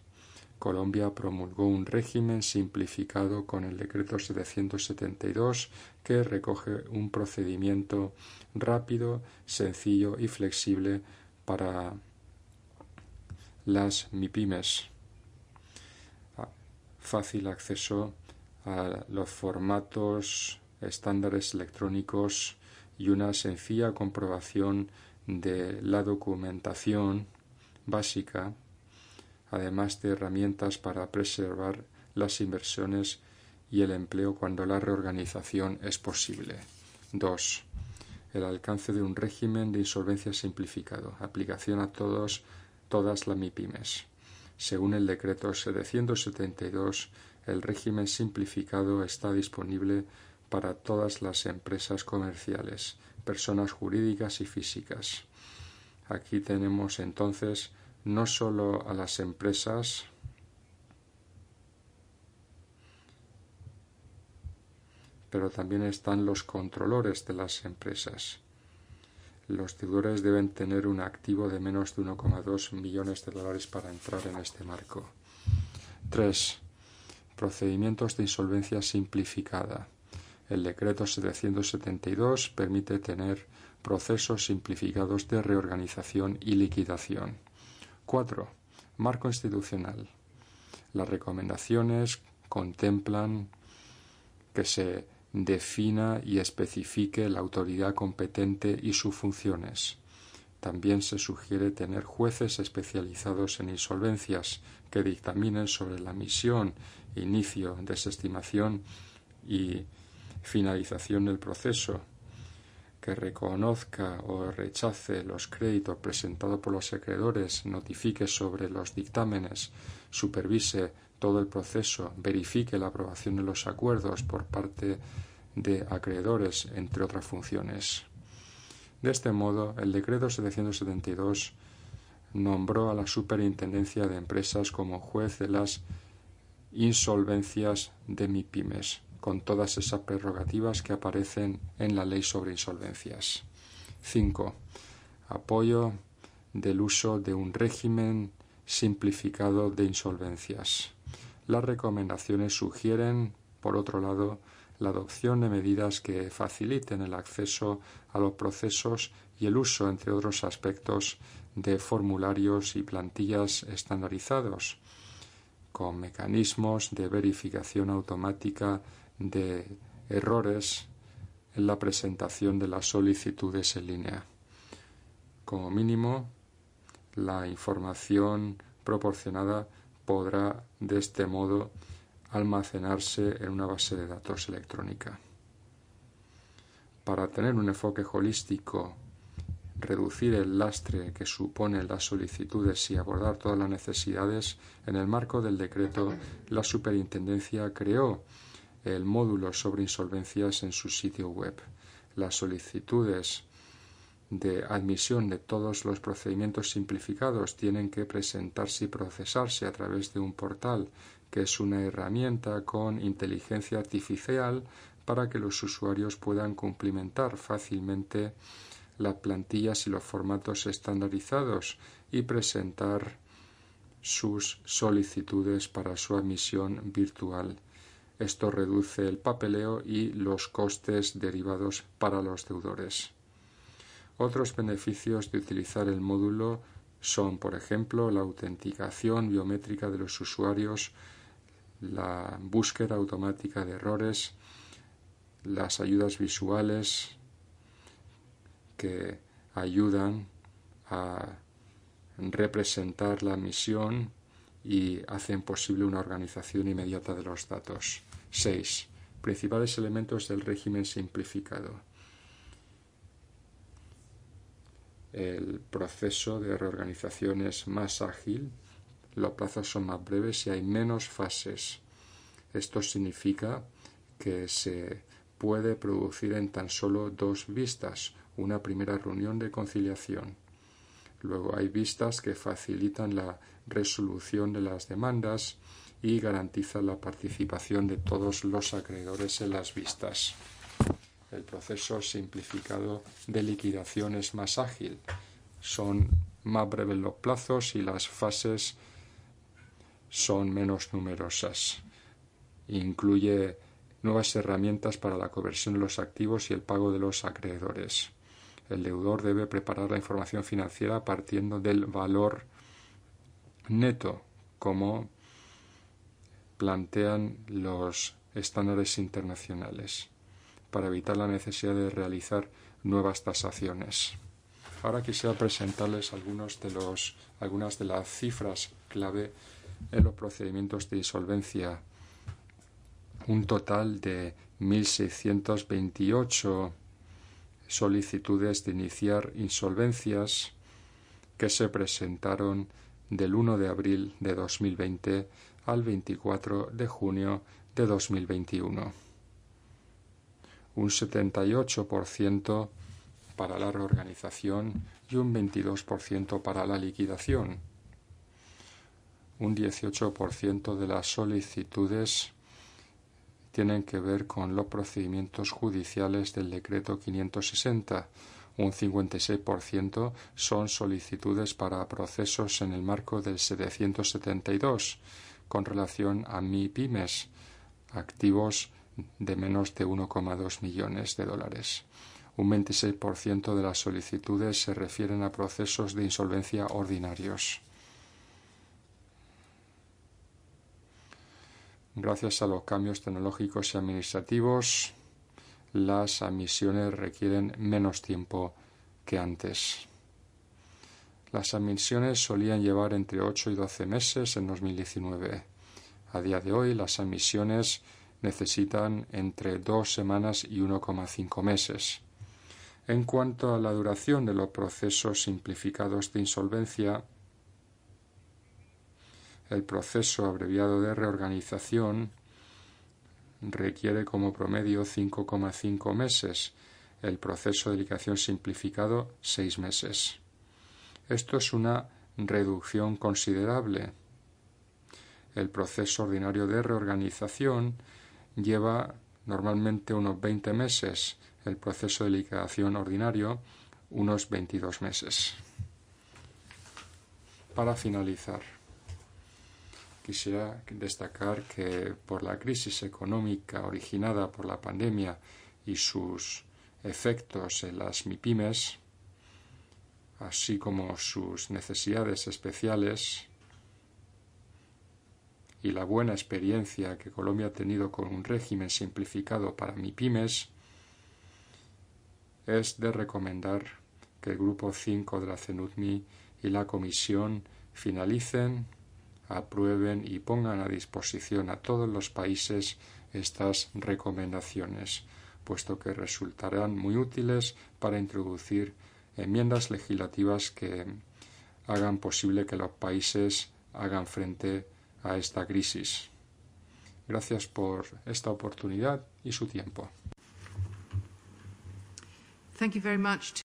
Colombia promulgó un régimen simplificado con el Decreto 772 que recoge un procedimiento rápido, sencillo y flexible para las MIPYMES. Fácil acceso a los formatos, estándares electrónicos y una sencilla comprobación de la documentación básica, además de herramientas para preservar las inversiones y el empleo cuando la reorganización es posible. 2. El alcance de un régimen de insolvencia simplificado. Aplicación a todas las MIPYMES. Según el decreto 772, el régimen simplificado está disponible para todas las empresas comerciales, personas jurídicas y físicas. Aquí tenemos entonces no solo a las empresas, pero también están los controlores de las empresas. Los deudores deben tener un activo de menos de 1,2 millones de dólares para entrar en este marco. 3. Procedimientos de insolvencia simplificada. El decreto 772 permite tener procesos simplificados de reorganización y liquidación. 4. Marco institucional. Las recomendaciones contemplan que se defina y especifique la autoridad competente y sus funciones. También se sugiere tener jueces especializados en insolvencias que dictaminen sobre la emisión, inicio, desestimación y finalización del proceso, que reconozca o rechace los créditos presentados por los acreedores, notifique sobre los dictámenes, supervise todo el proceso, verifique la aprobación de los acuerdos por parte de acreedores, entre otras funciones. De este modo, el decreto 772 nombró a la Superintendencia de Empresas como juez de las insolvencias de MIPYMES, con todas esas prerrogativas que aparecen en la Ley sobre Insolvencias. 5. Apoyo del uso de un régimen simplificado de insolvencias. Las recomendaciones sugieren, por otro lado, la adopción de medidas que faciliten el acceso a los procesos y el uso, entre otros aspectos, de formularios y plantillas estandarizados, con mecanismos de verificación automática de errores en la presentación de las solicitudes en línea. Como mínimo, la información proporcionada podrá de este modo almacenarse en una base de datos electrónica. Para tener un enfoque holístico, reducir el lastre que suponen las solicitudes y abordar todas las necesidades, en el marco del decreto, la Superintendencia creó el módulo sobre insolvencias en su sitio web. Las solicitudes de admisión de todos los procedimientos simplificados tienen que presentarse y procesarse a través de un portal, que es una herramienta con inteligencia artificial para que los usuarios puedan cumplimentar fácilmente las plantillas y los formatos estandarizados y presentar sus solicitudes para su admisión virtual. Esto reduce el papeleo y los costes derivados para los deudores. Otros beneficios de utilizar el módulo son, por ejemplo, la autenticación biométrica de los usuarios, la búsqueda automática de errores, las ayudas visuales que ayudan a representar la misión y hacen posible una organización inmediata de los datos. 6. Principales elementos del régimen simplificado. el proceso de reorganización es más ágil, los plazos son más breves y hay menos fases. Esto significa que se puede producir en tan solo 2 vistas, una primera reunión de conciliación. Luego hay vistas que facilitan la resolución de las demandas y garantizan la participación de todos los acreedores en las vistas. El proceso simplificado de liquidación es más ágil. Son más breves los plazos y las fases son menos numerosas. Incluye nuevas herramientas para la conversión de los activos y el pago de los acreedores. El deudor debe preparar la información financiera partiendo del valor neto, como plantean los estándares internacionales, para evitar la necesidad de realizar nuevas tasaciones. Ahora quisiera presentarles algunas de las cifras clave en los procedimientos de insolvencia. Un total de 1.628 solicitudes de iniciar insolvencias que se presentaron del 1 de abril de 2020 al 24 de junio de 2021. Un 78% para la reorganización y un 22% para la liquidación. Un 18% de las solicitudes tienen que ver con los procedimientos judiciales del decreto 560. Un 56% son solicitudes para procesos en el marco del 772 con relación a MIPYMES, activos de menos de 1,2 millones de dólares. Un 26% de las solicitudes se refieren a procesos de insolvencia ordinarios. Gracias a los cambios tecnológicos y administrativos, las admisiones requieren menos tiempo que antes. Las admisiones solían llevar entre 8 y 12 meses en 2019. A día de hoy, las admisiones necesitan entre 2 semanas y 1,5 meses. En cuanto a la duración de los procesos simplificados de insolvencia, el proceso abreviado de reorganización requiere como promedio 5,5 meses, el proceso de liquidación simplificado 6 meses. Esto es una reducción considerable. El proceso ordinario de reorganización lleva normalmente unos 20 meses, el proceso de liquidación ordinario unos 22 meses. Para finalizar, quisiera destacar que por la crisis económica originada por la pandemia y sus efectos en las MIPYMES, así como sus necesidades especiales y la buena experiencia que Colombia ha tenido con un régimen simplificado para MIPYMES, es de recomendar que el Grupo 5 de la CNUTMI y la Comisión finalicen, aprueben y pongan a disposición a todos los países estas recomendaciones, puesto que resultarán muy útiles para introducir enmiendas legislativas que hagan posible que los países hagan frente a esta crisis. Gracias por esta oportunidad y su tiempo. Thank you very much.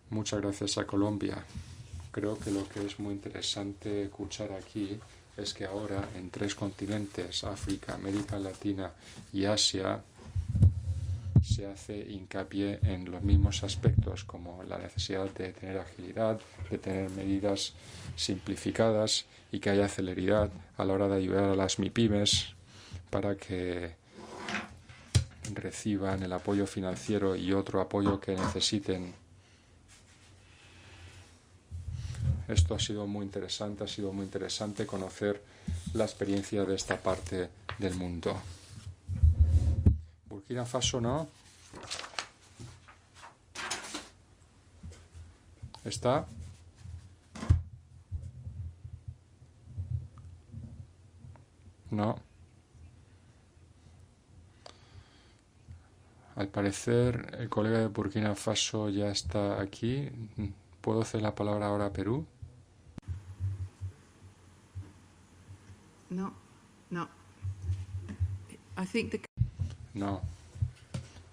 Muchas gracias a Colombia. Creo que lo que es muy interesante escuchar aquí es que ahora en 3 continentes, África, América Latina y Asia, se hace hincapié en los mismos aspectos como la necesidad de tener agilidad, de tener medidas simplificadas y que haya celeridad a la hora de ayudar a las MIPYMES para que reciban el apoyo financiero y otro apoyo que necesiten. Esto ha sido muy interesante conocer la experiencia de esta parte del mundo. Burkina Faso, ¿no? ¿Está? No. Al parecer, el colega de Burkina Faso ya está aquí. ¿Puedo hacer la palabra ahora a Perú? No, no. I think the No.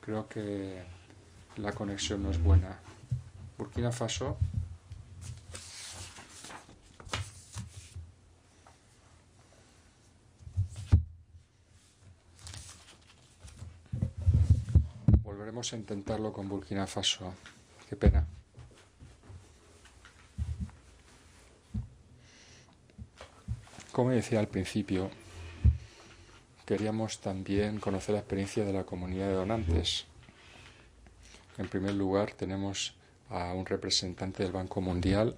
Creo que la conexión no es buena. Burkina Faso. Volveremos a intentarlo con Burkina Faso. Qué pena. Como decía al principio, queríamos también conocer la experiencia de la comunidad de donantes. En primer lugar, tenemos a un representante del Banco Mundial,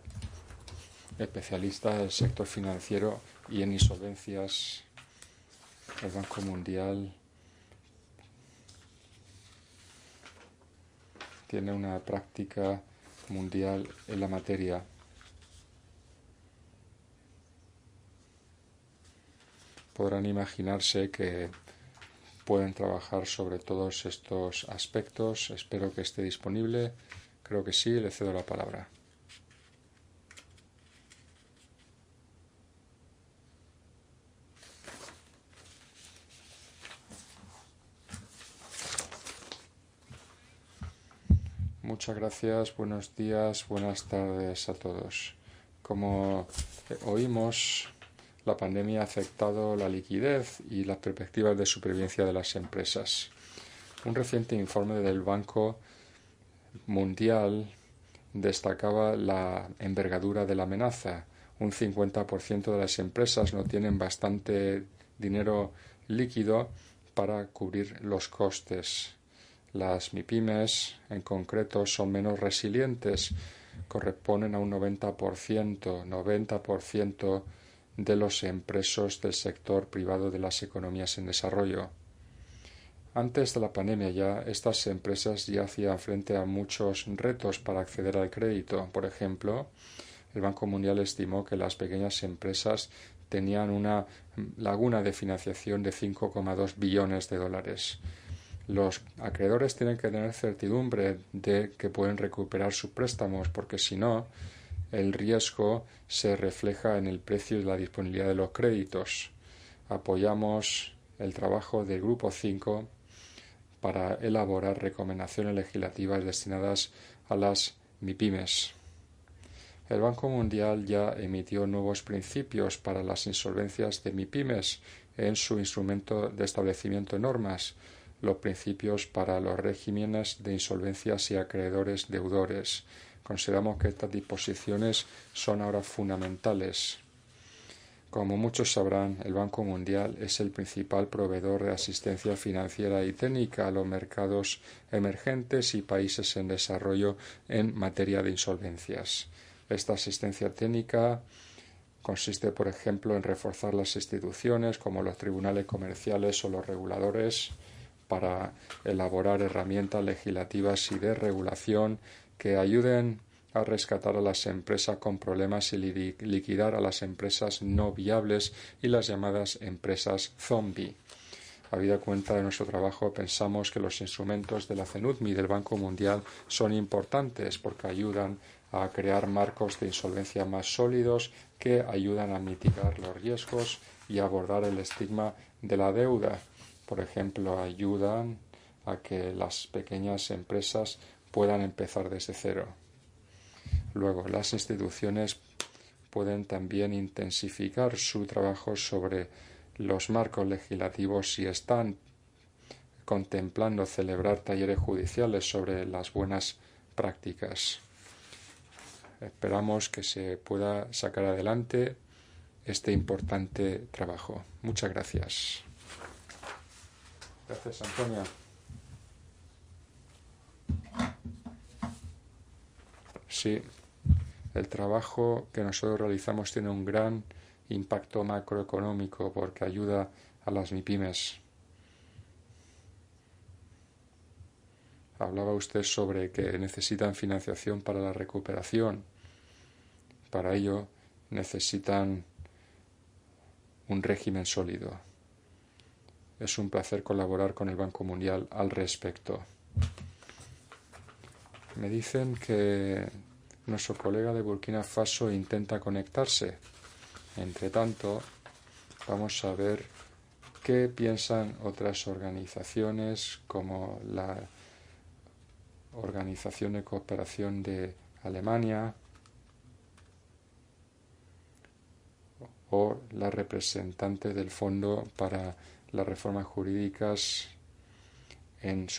especialista del sector financiero y en insolvencias. El Banco Mundial tiene una práctica mundial en la materia. Podrán imaginarse que pueden trabajar sobre todos estos aspectos. Espero que esté disponible. Creo que sí, le cedo la palabra. Muchas gracias, buenos días, buenas tardes a todos. Como oímos, la pandemia ha afectado la liquidez y las perspectivas de supervivencia de las empresas. Un reciente informe del Banco Mundial destacaba la envergadura de la amenaza. Un 50% de las empresas no tienen bastante dinero líquido para cubrir los costes. Las MIPYMES, en concreto, son menos resilientes, corresponden a un 90% de los empresarios del sector privado de las economías en desarrollo. Antes de la pandemia ya, estas empresas ya hacían frente a muchos retos para acceder al crédito. Por ejemplo, el Banco Mundial estimó que las pequeñas empresas tenían una laguna de financiación de 5,2 billones de dólares. Los acreedores tienen que tener certidumbre de que pueden recuperar sus préstamos, porque si no, el riesgo se refleja en el precio y la disponibilidad de los créditos. Apoyamos el trabajo del Grupo 5 para elaborar recomendaciones legislativas destinadas a las MIPYMES. El Banco Mundial ya emitió nuevos principios para las insolvencias de MIPYMES en su instrumento de establecimiento de normas, los principios para los regímenes de insolvencias y acreedores deudores. Consideramos que estas disposiciones son ahora fundamentales. Como muchos sabrán, el Banco Mundial es el principal proveedor de asistencia financiera y técnica a los mercados emergentes y países en desarrollo en materia de insolvencias. Esta asistencia técnica consiste, por ejemplo, en reforzar las instituciones como los tribunales comerciales o los reguladores para elaborar herramientas legislativas y de regulación que ayuden a rescatar a las empresas con problemas y liquidar a las empresas no viables y las llamadas empresas zombie. Habida cuenta de nuestro trabajo, pensamos que los instrumentos de la CNUTMI y del Banco Mundial son importantes porque ayudan a crear marcos de insolvencia más sólidos que ayudan a mitigar los riesgos y abordar el estigma de la deuda. Por ejemplo, ayudan a que las pequeñas empresas puedan empezar desde cero. Luego, las instituciones pueden también intensificar su trabajo sobre los marcos legislativos y están contemplando celebrar talleres judiciales sobre las buenas prácticas. Esperamos que se pueda sacar adelante este importante trabajo. Muchas gracias. Gracias, Antonia. Sí, el trabajo que nosotros realizamos tiene un gran impacto macroeconómico porque ayuda a las MIPYMES. Hablaba usted sobre que necesitan financiación para la recuperación. Para ello necesitan un régimen sólido. Es un placer colaborar con el Banco Mundial al respecto. Me dicen que nuestro colega de Burkina Faso intenta conectarse. Entre tanto, vamos a ver qué piensan otras organizaciones como la Organización de Cooperación de Alemania o la representante del Fondo para las Reformas Jurídicas en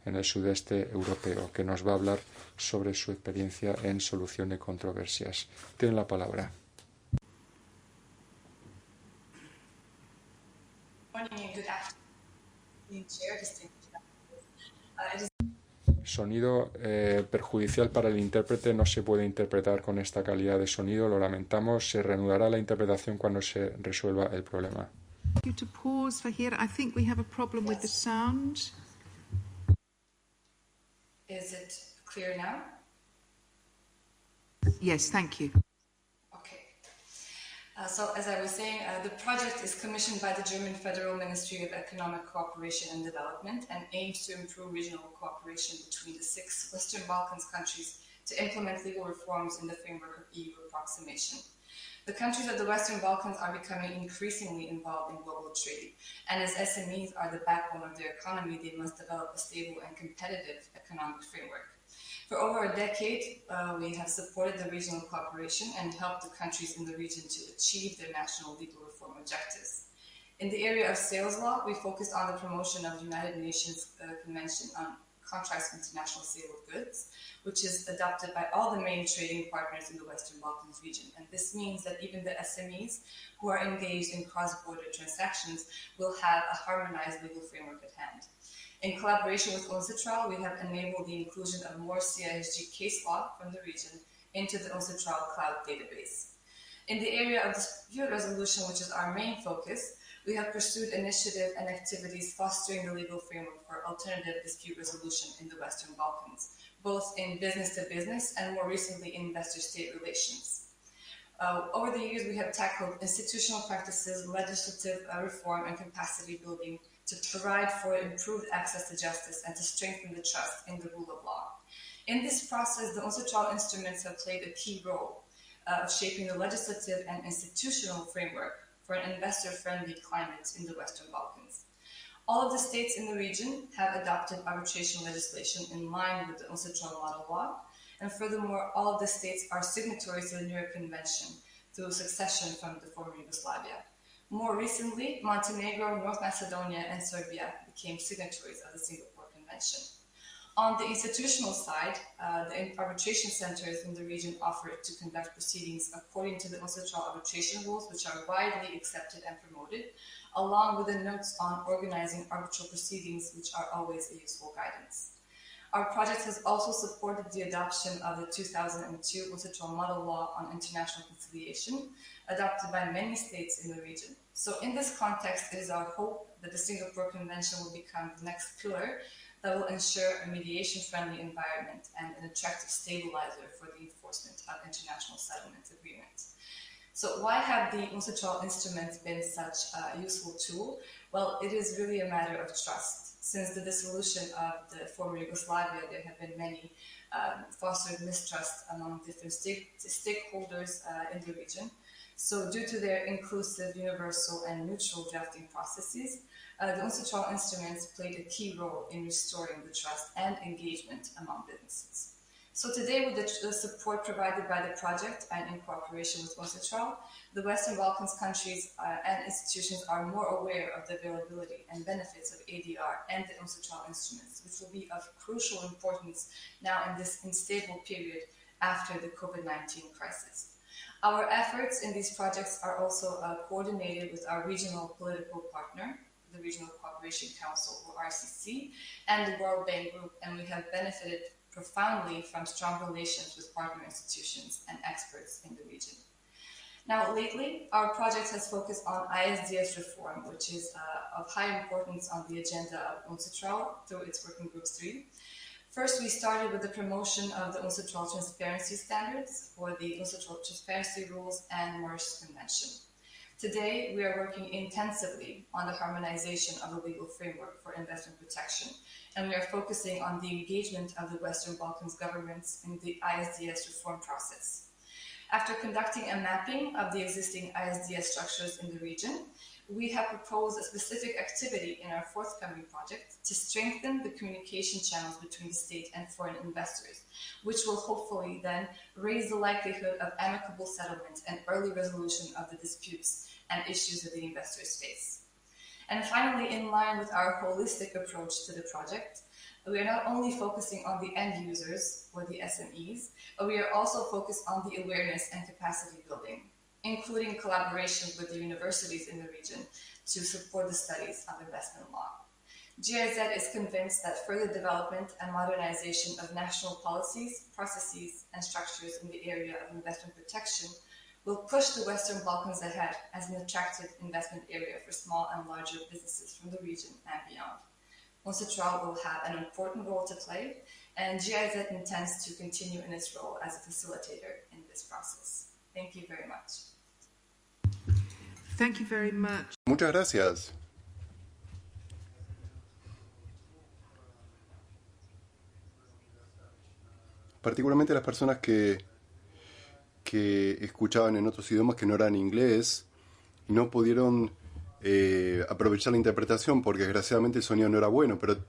el sudeste europeo, que nos va a hablar sobre su experiencia en solución de controversias. Tienen la palabra. Sonido perjudicial para el intérprete, no se puede interpretar con esta calidad de sonido, lo lamentamos, se reanudará la interpretación cuando se resuelva el problema. You to pause for here. I think we have a problem with the sound. Is it clear now? Yes, thank you. Okay. So as I was saying, the project is commissioned by the German Federal Ministry of Economic Cooperation and Development and aims to improve regional cooperation between the 6 Western Balkans countries to implement legal reforms in the framework of EU approximation. The countries of the Western Balkans are becoming increasingly involved in global trade, and as SMEs are the backbone of their economy, they must develop a stable and competitive economic framework. For over a decade, we have supported the regional cooperation and helped the countries in the region to achieve their national legal reform objectives. In the area of sales law, we focused on the promotion of the United Nations Convention on Contracts of International Sale of Goods, which is adopted by all the main trading partners in the Western Balkans region. And this means that even the SMEs who are engaged in cross-border transactions will have a harmonized legal framework at hand. In collaboration with UNCITRAL, we have enabled the inclusion of more CISG case law from the region into the UNCITRAL cloud database. In the area of dispute resolution, which is our main focus, we have pursued initiatives and activities fostering the legal framework for alternative dispute resolution in the Western Balkans, both in business-to-business and more recently in investor-state relations. Over the years, we have tackled institutional practices, legislative reform, and capacity building to provide for improved access to justice and to strengthen the trust in the rule of law. In this process, the UNCITRAL instruments have played a key role of shaping the legislative and institutional framework for an investor-friendly climate in the Western Balkans. All of the states in the region have adopted arbitration legislation in line with the UNCITRAL model law, and furthermore, all of the states are signatories to the New York Convention through succession from the former Yugoslavia. More recently, Montenegro, North Macedonia, and Serbia became signatories of the Singapore Convention. On the institutional side, the arbitration centers in the region offer to conduct proceedings according to the UNCITRAL arbitration rules, which are widely accepted and promoted, along with the notes on organizing arbitral proceedings, which are always a useful guidance. Our project has also supported the adoption of the 2002 UNCITRAL model law on international conciliation, adopted by many states in the region. So in this context, it is our hope that the Singapore Convention will become the next pillar that will ensure a mediation-friendly environment and an attractive stabilizer for the enforcement of international settlement agreements. So why have the UNCITRAL instruments been such a useful tool? Well, it is really a matter of trust. Since the dissolution of the former Yugoslavia, there have been many fostered mistrust among different stakeholders in the region. So due to their inclusive, universal, and neutral drafting processes, the UNCITRAL instruments played a key role in restoring the trust and engagement among businesses. So today, with the support provided by the project and in cooperation with UNCITRAL, the Western Balkans countries and institutions are more aware of the availability and benefits of ADR and the UNCITRAL instruments, which will be of crucial importance now in this unstable period after the COVID-19 crisis. Our efforts in these projects are also coordinated with our regional political partner, the Regional Cooperation Council, or RCC, and the World Bank Group, and we have benefited profoundly from strong relations with partner institutions and experts in the region. Now, lately, our project has focused on ISDS reform, which is of high importance on the agenda of UNCITRAL through its Working Group 3. First, we started with the promotion of the UNCITRAL transparency standards for the UNCITRAL transparency rules and MERS Convention. Today, we are working intensively on the harmonization of the legal framework for investment protection, and we are focusing on the engagement of the Western Balkans governments in the ISDS reform process. After conducting a mapping of the existing ISDS structures in the region, we have proposed a specific activity in our forthcoming project to strengthen the communication channels between the state and foreign investors, which will hopefully then raise the likelihood of amicable settlement and early resolution of the disputes and issues that the investors face. And finally, in line with our holistic approach to the project, we are not only focusing on the end users or the SMEs, but we are also focused on the awareness and capacity building, including collaboration with the universities in the region to support the studies of investment law. GIZ is convinced that further development and modernization of national policies, processes, and structures in the area of investment protection will push the Western Balkans ahead as an attractive investment area for small and larger businesses from the region and beyond. UNCITRAL will have an important role to play, and GIZ intends to continue in its role as a facilitator in this process. Thank you very much. Thank you very much. Muchas gracias. Particularmente las personas que escuchaban en otros idiomas que no eran inglés y no pudieron aprovechar la interpretación porque desgraciadamente el sonido no era bueno, pero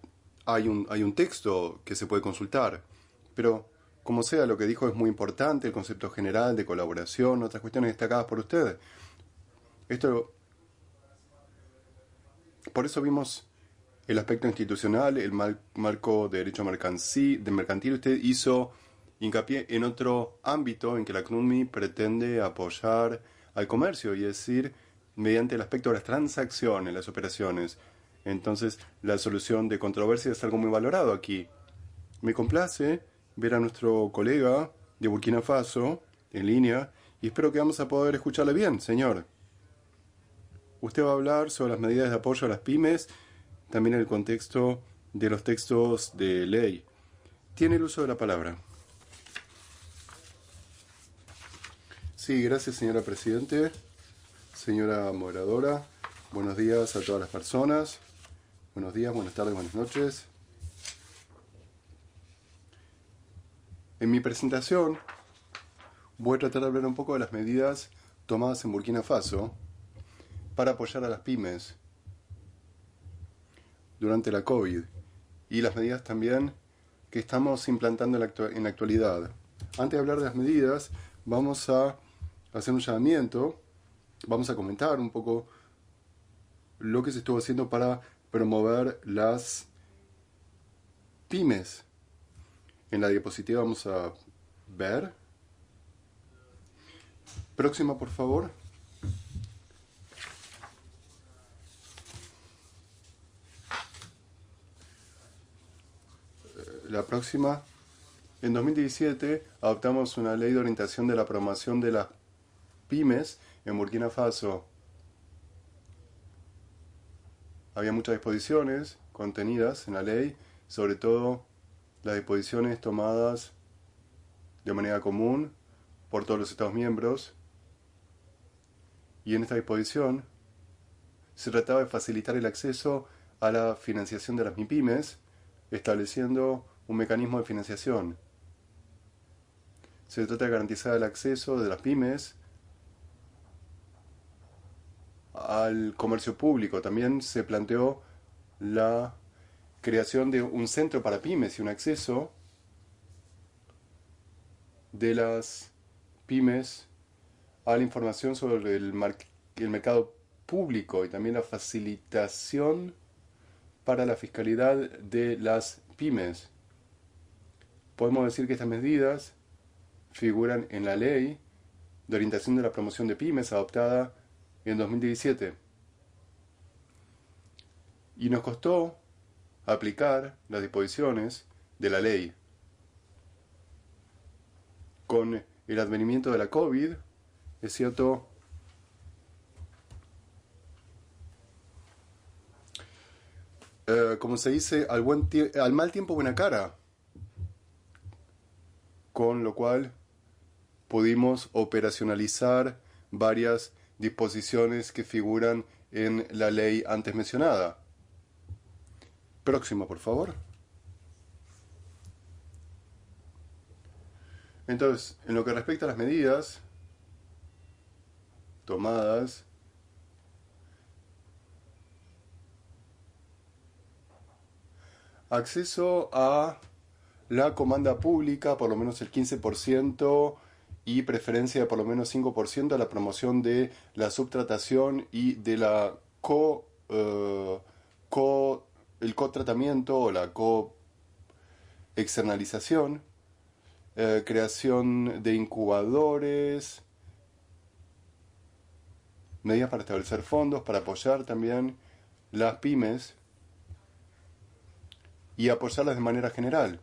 hay un texto que se puede consultar. Pero como sea, lo que dijo es muy importante, el concepto general de colaboración, otras cuestiones destacadas por ustedes. Por eso vimos el aspecto institucional, el marco de derecho mercantil. Usted hizo hincapié en otro ámbito en que la CNUMI pretende apoyar al comercio, y es decir, mediante el aspecto de las transacciones, las operaciones. Entonces, la solución de controversia es algo muy valorado aquí. Me complace ver a nuestro colega de Burkina Faso en línea, y espero que vamos a poder escucharle bien, señor. Usted va a hablar sobre las medidas de apoyo a las pymes, también en el contexto de los textos de ley. Tiene el uso de la palabra. Sí, gracias, señora Presidente, señora moderadora. Buenos días a todas las personas. Buenos días, buenas tardes, buenas noches. En mi presentación voy a tratar de hablar un poco de las medidas tomadas en Burkina Faso para apoyar a las pymes durante la COVID y las medidas también que estamos implantando en la actualidad. Antes de hablar de las medidas, vamos a hacer un llamamiento, vamos a comentar un poco lo que se estuvo haciendo para promover las pymes. En la diapositiva vamos a ver. Próxima, por favor. La próxima. En 2017 adoptamos una ley de orientación de la promoción de las pymes en Burkina Faso. Había muchas disposiciones contenidas en la ley, sobre todo las disposiciones tomadas de manera común por todos los Estados miembros. Y en esta disposición se trataba de facilitar el acceso a la financiación de las MIPYMES, estableciendo un mecanismo de financiación. Se trata de garantizar el acceso de las pymes al comercio público. También se planteó la creación de un centro para pymes y un acceso de las pymes a la información sobre el mercado público y también la facilitación para la fiscalidad de las pymes. Podemos decir que estas medidas figuran en la Ley de Orientación de la Promoción de Pymes adoptada en 2017. Y nos costó aplicar las disposiciones de la ley. Con el advenimiento de la COVID, es cierto, como se dice, al mal tiempo buena cara, con lo cual pudimos operacionalizar varias disposiciones que figuran en la ley antes mencionada. Próxima, por favor. Entonces, en lo que respecta a las medidas tomadas, acceso a la comanda pública, por lo menos el 15%, y preferencia de por lo menos 5% a la promoción de la subtratación y de la el cotratamiento o la coexternalización, creación de incubadores, medidas para establecer fondos, para apoyar también las pymes y apoyarlas de manera general.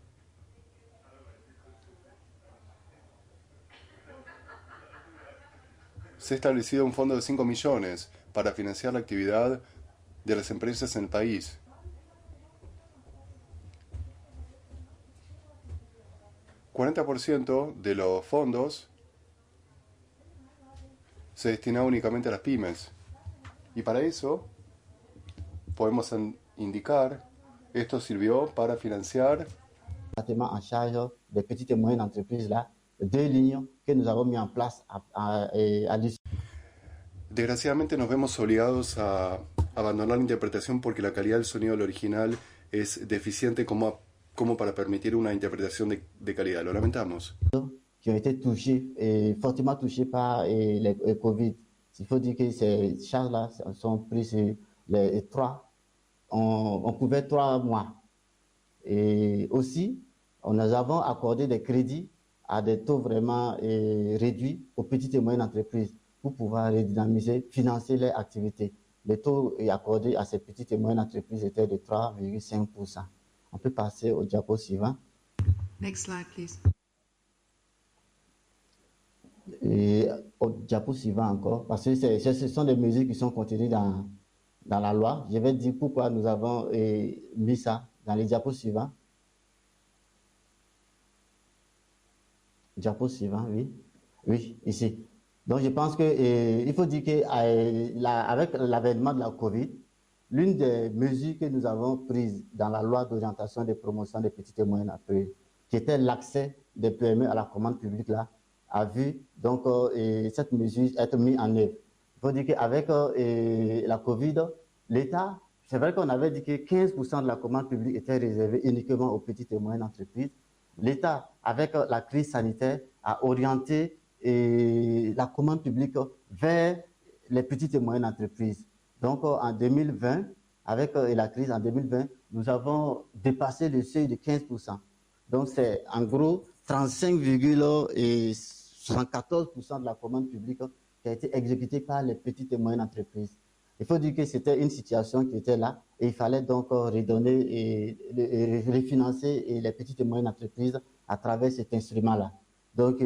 Se ha establecido un fondo de 5 millones para financiar la actividad de las empresas en el país. El 40% de los fondos se destina únicamente a las pymes. Y para eso podemos indicar, esto sirvió para financiar en charge des petites et moyennes entreprises là, 2 lignes que nous avons mis en place à l'issue. Desgraciadamente nos vemos obligados a abandonar la interpretación porque la calidad del sonido del original es deficiente como para permitir una interpretación de calidad. Lo lamentamos. Qui ont été touchés, fortement touchés par le Covid. Il faut dire que ces charges-là sont prises sur les 3. On couvrait 3 mois. Et aussi, nous avons accordé des crédits à des taux vraiment réduits aux petites et moyennes entreprises pour pouvoir redynamiser, financer leurs activités. Les taux accordés à ces petites et moyennes entreprises étaient de 3,5%. On peut passer au diapo suivant. Next slide, please. Et au diapo suivant encore, parce que ce sont des mesures qui sont contenues dans la loi. Je vais dire pourquoi nous avons mis ça dans les diapos suivants. Diapo suivant, oui. Oui, ici. Donc, je pense qu'il faut dire qu'avec l'avènement de la COVID, l'une des mesures que nous avons prises dans la loi d'orientation des promotions des petites et moyennes entreprises, qui était l'accès des PME à la commande publique, là, a vu donc cette mesure être mise en œuvre. Il faut dire qu'avec la COVID, l'État, c'est vrai qu'on avait dit que 15% de la commande publique était réservée uniquement aux petites et moyennes entreprises. L'État, avec la crise sanitaire, a orienté la commande publique vers les petites et moyennes entreprises. Donc en 2020, avec la crise en 2020, nous avons dépassé le seuil de 15%. Donc c'est en gros 35,74% de la commande publique qui a été exécutée par les petites et moyennes entreprises. Il faut dire que c'était une situation qui était là et il fallait donc redonner et refinancer les petites et moyennes entreprises à travers cet instrument-là. Donc,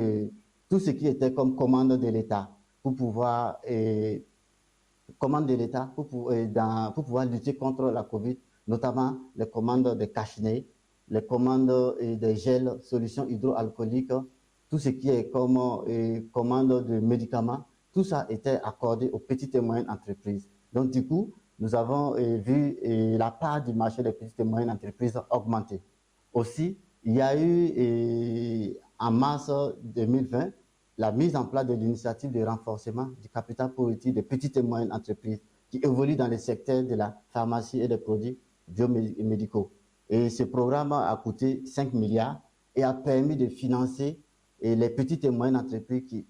tout ce qui était comme commande de l'État pour pouvoir pouvoir lutter contre la COVID, notamment les commandes de cache-nez, les commandes de gel, solutions hydroalcooliques, tout ce qui est comme commande de médicaments, tout ça était accordé aux petites et moyennes entreprises. Donc, du coup, nous avons vu la part du marché des petites et moyennes entreprises augmenter. Aussi, il y a eu, en mars 2020, la mise en place de l'initiative de renforcement du capital productif des petites et moyennes entreprises qui évoluent dans le secteur de la pharmacie et des produits biomédicaux. Et ce programme a coûté 5 milliards et a permis de financer les petites et moyennes entreprises qui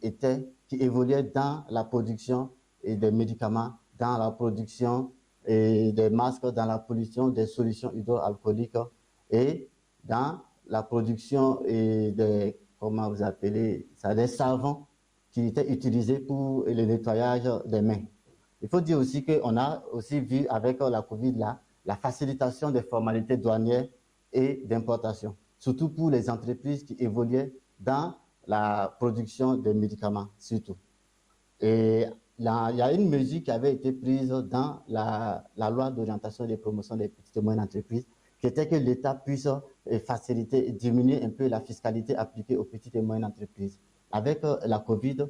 évoluaient dans la production des médicaments, dans la production des masques, dans la production des solutions hydroalcooliques et dans la production des, comment vous appelez ça, des savons qui étaient utilisés pour le nettoyage des mains. Il faut dire aussi qu'on a aussi vu avec la COVID là, la facilitation des formalités douanières et d'importation, surtout pour les entreprises qui évoluaient dans la production des médicaments, surtout. Et là, il y a une mesure qui avait été prise dans la loi d'orientation et de promotion des petites et moyennes entreprises, qui était que l'État puisse faciliter et diminuer un peu la fiscalité appliquée aux petites et moyennes entreprises. Avec la COVID,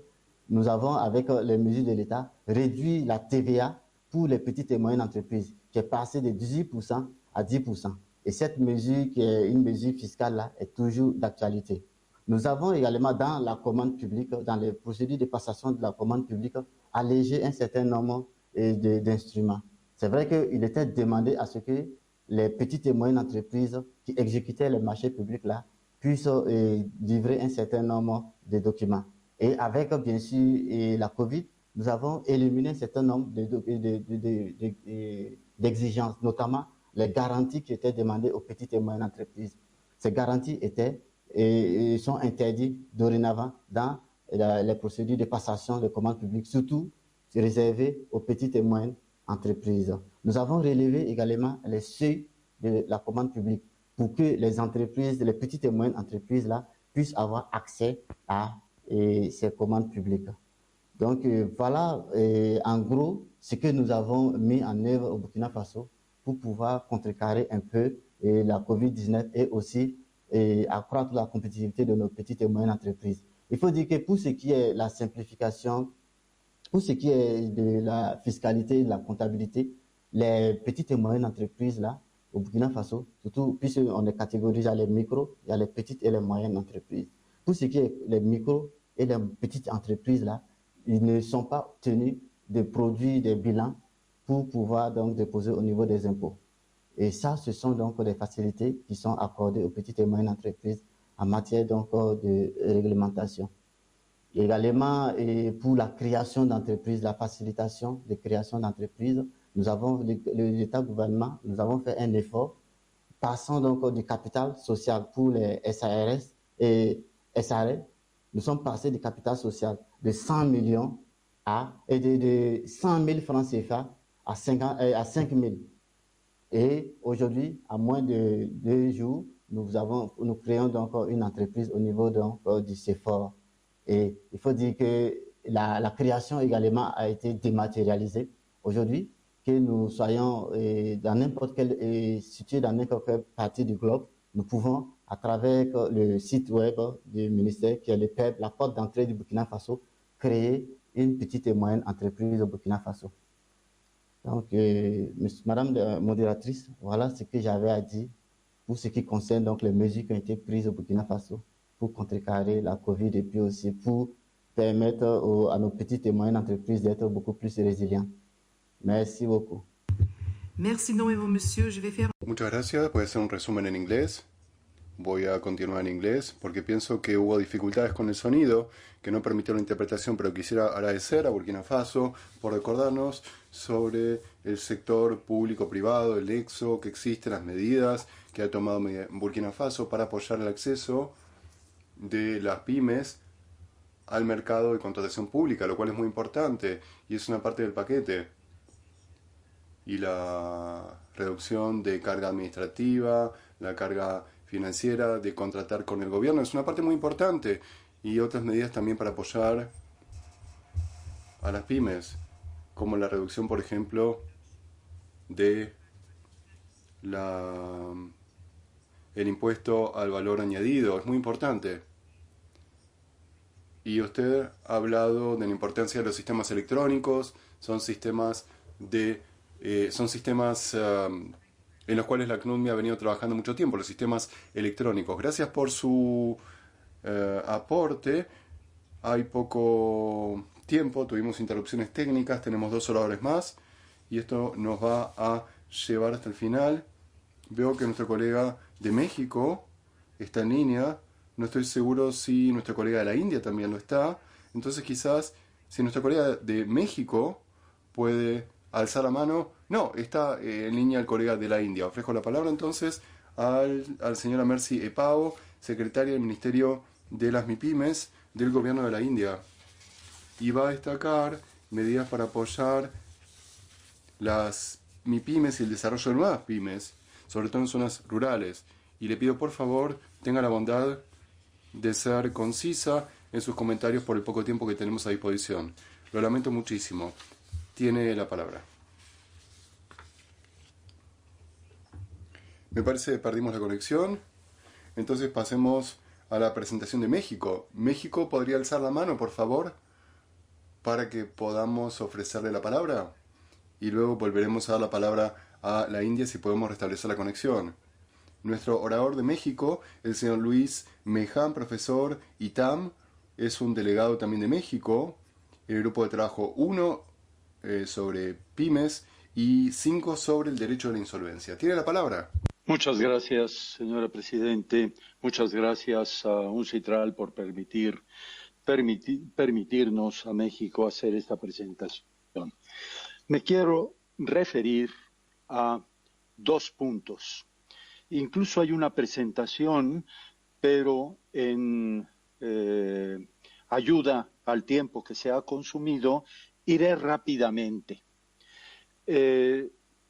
nous avons, avec les mesures de l'État, réduit la TVA pour les petites et moyennes entreprises, qui est passée de 18% à 10%. Et cette mesure, qui est une mesure fiscale, là, est toujours d'actualité. Nous avons également, dans la commande publique, dans les procédures de passation de la commande publique, allégé un certain nombre d'instruments. C'est vrai qu'il était demandé à ce que les petites et moyennes entreprises qui exécutaient les marchés publics là puissent livrer un certain nombre de documents. Et avec, bien sûr, la COVID, nous avons éliminé un certain nombre d'exigences, notamment les garanties qui étaient demandées aux petites et moyennes entreprises. Ces garanties étaient et sont interdites dorénavant dans les procédures de passation de commandes publiques, surtout réservées aux petites et moyennes entreprises. Nous avons relevé également les seuils de la commande publique pour que les entreprises, les petites et moyennes entreprises là, puissent avoir accès à ces commandes publiques. Donc voilà en gros ce que nous avons mis en œuvre au Burkina Faso pour pouvoir contrecarrer un peu la COVID-19 et aussi accroître la compétitivité de nos petites et moyennes entreprises. Il faut dire que pour ce qui est la simplification, pour ce qui est de la fiscalité et de la comptabilité, les petites et moyennes entreprises là, au Burkina Faso, surtout puisqu'on les catégorise à les micros, il y a les petites et les moyennes entreprises. Pour ce qui est les micros et les petites entreprises là, ils ne sont pas tenus de produire des bilans pour pouvoir donc déposer au niveau des impôts. Et ça, ce sont donc des facilités qui sont accordées aux petites et moyennes entreprises en matière donc de réglementation. Également, et pour la création d'entreprises, la facilitation de création d'entreprises, nous avons, l'État-gouvernement, nous avons fait un effort, passant donc du capital social pour les SARS et SARL. Nous sommes passés du capital social de 100 millions et de 100 000 francs CFA à 5 000. Et aujourd'hui, à moins de 2 jours, nous créons donc une entreprise au niveau donc, du CFOR. Et il faut dire que la création également a été dématérialisée. Aujourd'hui, que nous soyons dans n'importe quelle, situés dans n'importe quelle partie du globe, nous pouvons, à travers le site web du ministère, qui est le PEB, la porte d'entrée du Burkina Faso, créer une petite et moyenne entreprise au Burkina Faso. Donc, Madame la modératrice, voilà ce que j'avais à dire pour ce qui concerne donc les mesures qui ont été prises au Burkina Faso pour contrecarrer la COVID et puis aussi pour permettre à nos petites et moyennes entreprises d'être beaucoup plus résilientes. Merci beaucoup. Merci énormément, monsieur. Je vais faire... Muchas gracias. Voy a hacer un resumen en inglés. Voy a continuar en inglés porque pienso que hubo dificultades con el sonido que no permitieron la interpretación, pero quisiera agradecer a Burkina Faso por recordarnos sobre el sector público-privado, el nexo que existe, las medidas que ha tomado Burkina Faso para apoyar el acceso de las pymes al mercado de contratación pública, lo cual es muy importante y es una parte del paquete. Y la reducción de carga administrativa, la carga financiera de contratar con el gobierno es una parte muy importante, y otras medidas también para apoyar a las pymes, como la reducción, por ejemplo, de el impuesto al valor añadido, es muy importante. Y usted ha hablado de la importancia de los sistemas electrónicos, son sistemas en los cuales la CNUD ha venido trabajando mucho tiempo, los sistemas electrónicos. Gracias por su aporte. Hay poco tiempo, tuvimos interrupciones técnicas, tenemos 2 oradores más y esto nos va a llevar hasta el final. Veo que nuestro colega de México está en línea. No estoy seguro si nuestra colega de la India también lo está. Entonces quizás si nuestra colega de México puede alzar la mano. No, está en línea el colega de la India. Ofrezco la palabra entonces al señora Mercy Epao, secretaria del Ministerio de las MIPYMES del Gobierno de la India. Y va a destacar medidas para apoyar las MIPYMES y el desarrollo de nuevas pymes, sobre todo en zonas rurales. Y le pido por favor tenga la bondad de ser concisa en sus comentarios por el poco tiempo que tenemos a disposición. Lo lamento muchísimo. Tiene la palabra. Me parece que perdimos la conexión. Entonces pasemos a la presentación de México. México, ¿podría alzar la mano, por favor? para que podamos ofrecerle la palabra y luego volveremos a dar la palabra a la India si podemos restablecer la conexión. Nuestro orador de México, el señor Luis Meján, profesor ITAM, es un delegado también de México, el grupo de trabajo 1 sobre pymes y 5 sobre el derecho de la insolvencia. ¿Tiene la palabra? Muchas gracias, señora Presidente. Muchas gracias a UNCITRAL por permitirnos a México hacer esta presentación. Me quiero referir a 2 puntos. Incluso hay una presentación, pero en ayuda al tiempo que se ha consumido, iré rápidamente.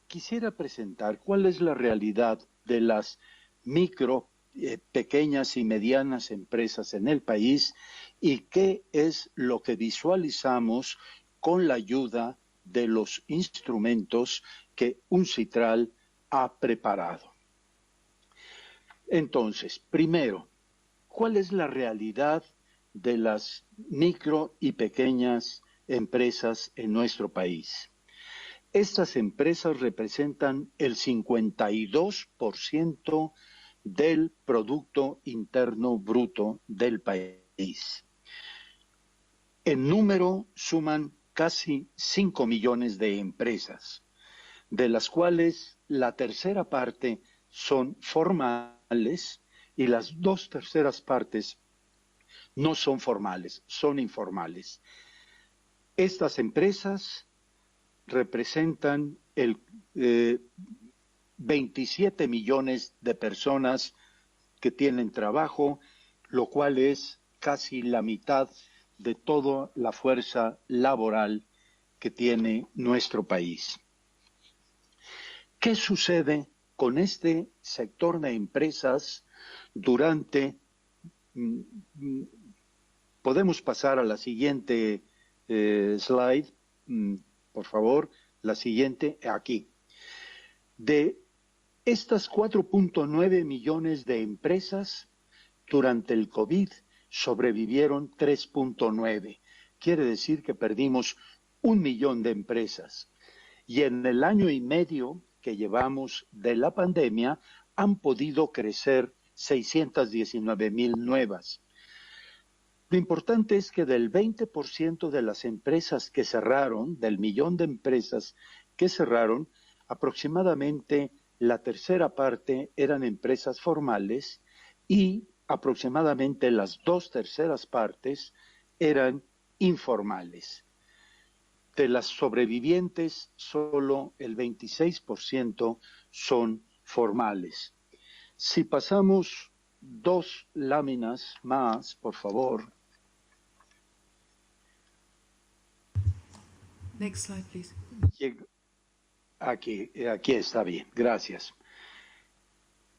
Quisiera presentar cuál es la realidad de las micro, pequeñas y medianas empresas en el país y qué es lo que visualizamos con la ayuda de los instrumentos que UNCITRAL ha preparado. Entonces, primero, ¿cuál es la realidad de las micro y pequeñas empresas en nuestro país? Estas empresas representan el 52% del Producto Interno Bruto del país. En número suman casi 5 millones de empresas, de las cuales la tercera parte son formales y las 2 terceras partes no son formales, son informales. Estas empresas representan el 27 millones de personas que tienen trabajo, lo cual es casi la mitad de toda la fuerza laboral que tiene nuestro país. ¿Qué sucede con este sector de empresas durante... Podemos pasar a la siguiente slide, por favor, la siguiente aquí. De estas 4.9 millones de empresas, durante el COVID sobrevivieron 3.9. Quiere decir que perdimos 1 millón de empresas. Y en el año y medio que llevamos de la pandemia, han podido crecer 619,000 nuevas. Lo importante es que del 20% de las empresas que cerraron, del millón de empresas que cerraron, aproximadamente la tercera parte eran empresas formales y aproximadamente las 2 terceras partes eran informales. De las sobrevivientes, solo el 26% son formales. Si pasamos 2 láminas más, por favor. Next slide, please. Aquí está bien, gracias.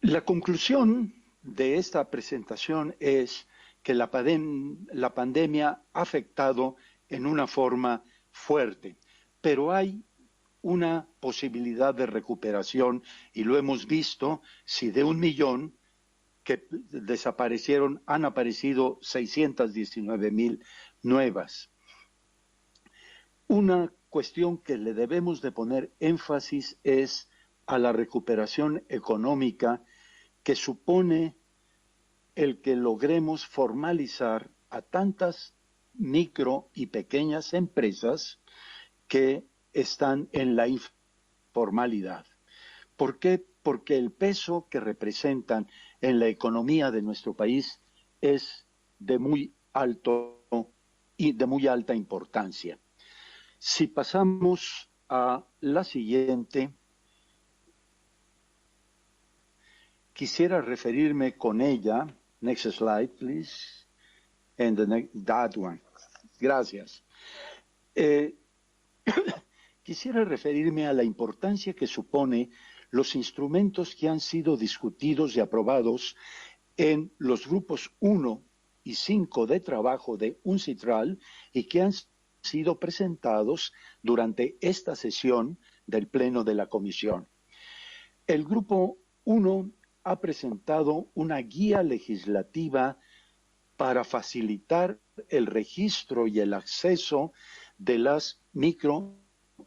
La conclusión de esta presentación es que la pandemia ha afectado en una forma fuerte, pero hay una posibilidad de recuperación y lo hemos visto. Si de 1 millón que desaparecieron han aparecido 619,000 nuevas. Una cuestión que le debemos de poner énfasis es a la recuperación económica que supone el que logremos formalizar a tantas micro y pequeñas empresas que están en la informalidad. ¿Por qué? Porque el peso que representan en la economía de nuestro país es de muy alto y de muy alta importancia. Si pasamos a la siguiente, quisiera referirme con ella. Next slide, please. And that one. Gracias. Quisiera referirme a la importancia que supone los instrumentos que han sido discutidos y aprobados en los grupos 1 y 5 de trabajo de UNCITRAL y que han sido presentados durante esta sesión del Pleno de la Comisión. El Grupo 1 ha presentado una guía legislativa para facilitar el registro y el acceso de las micro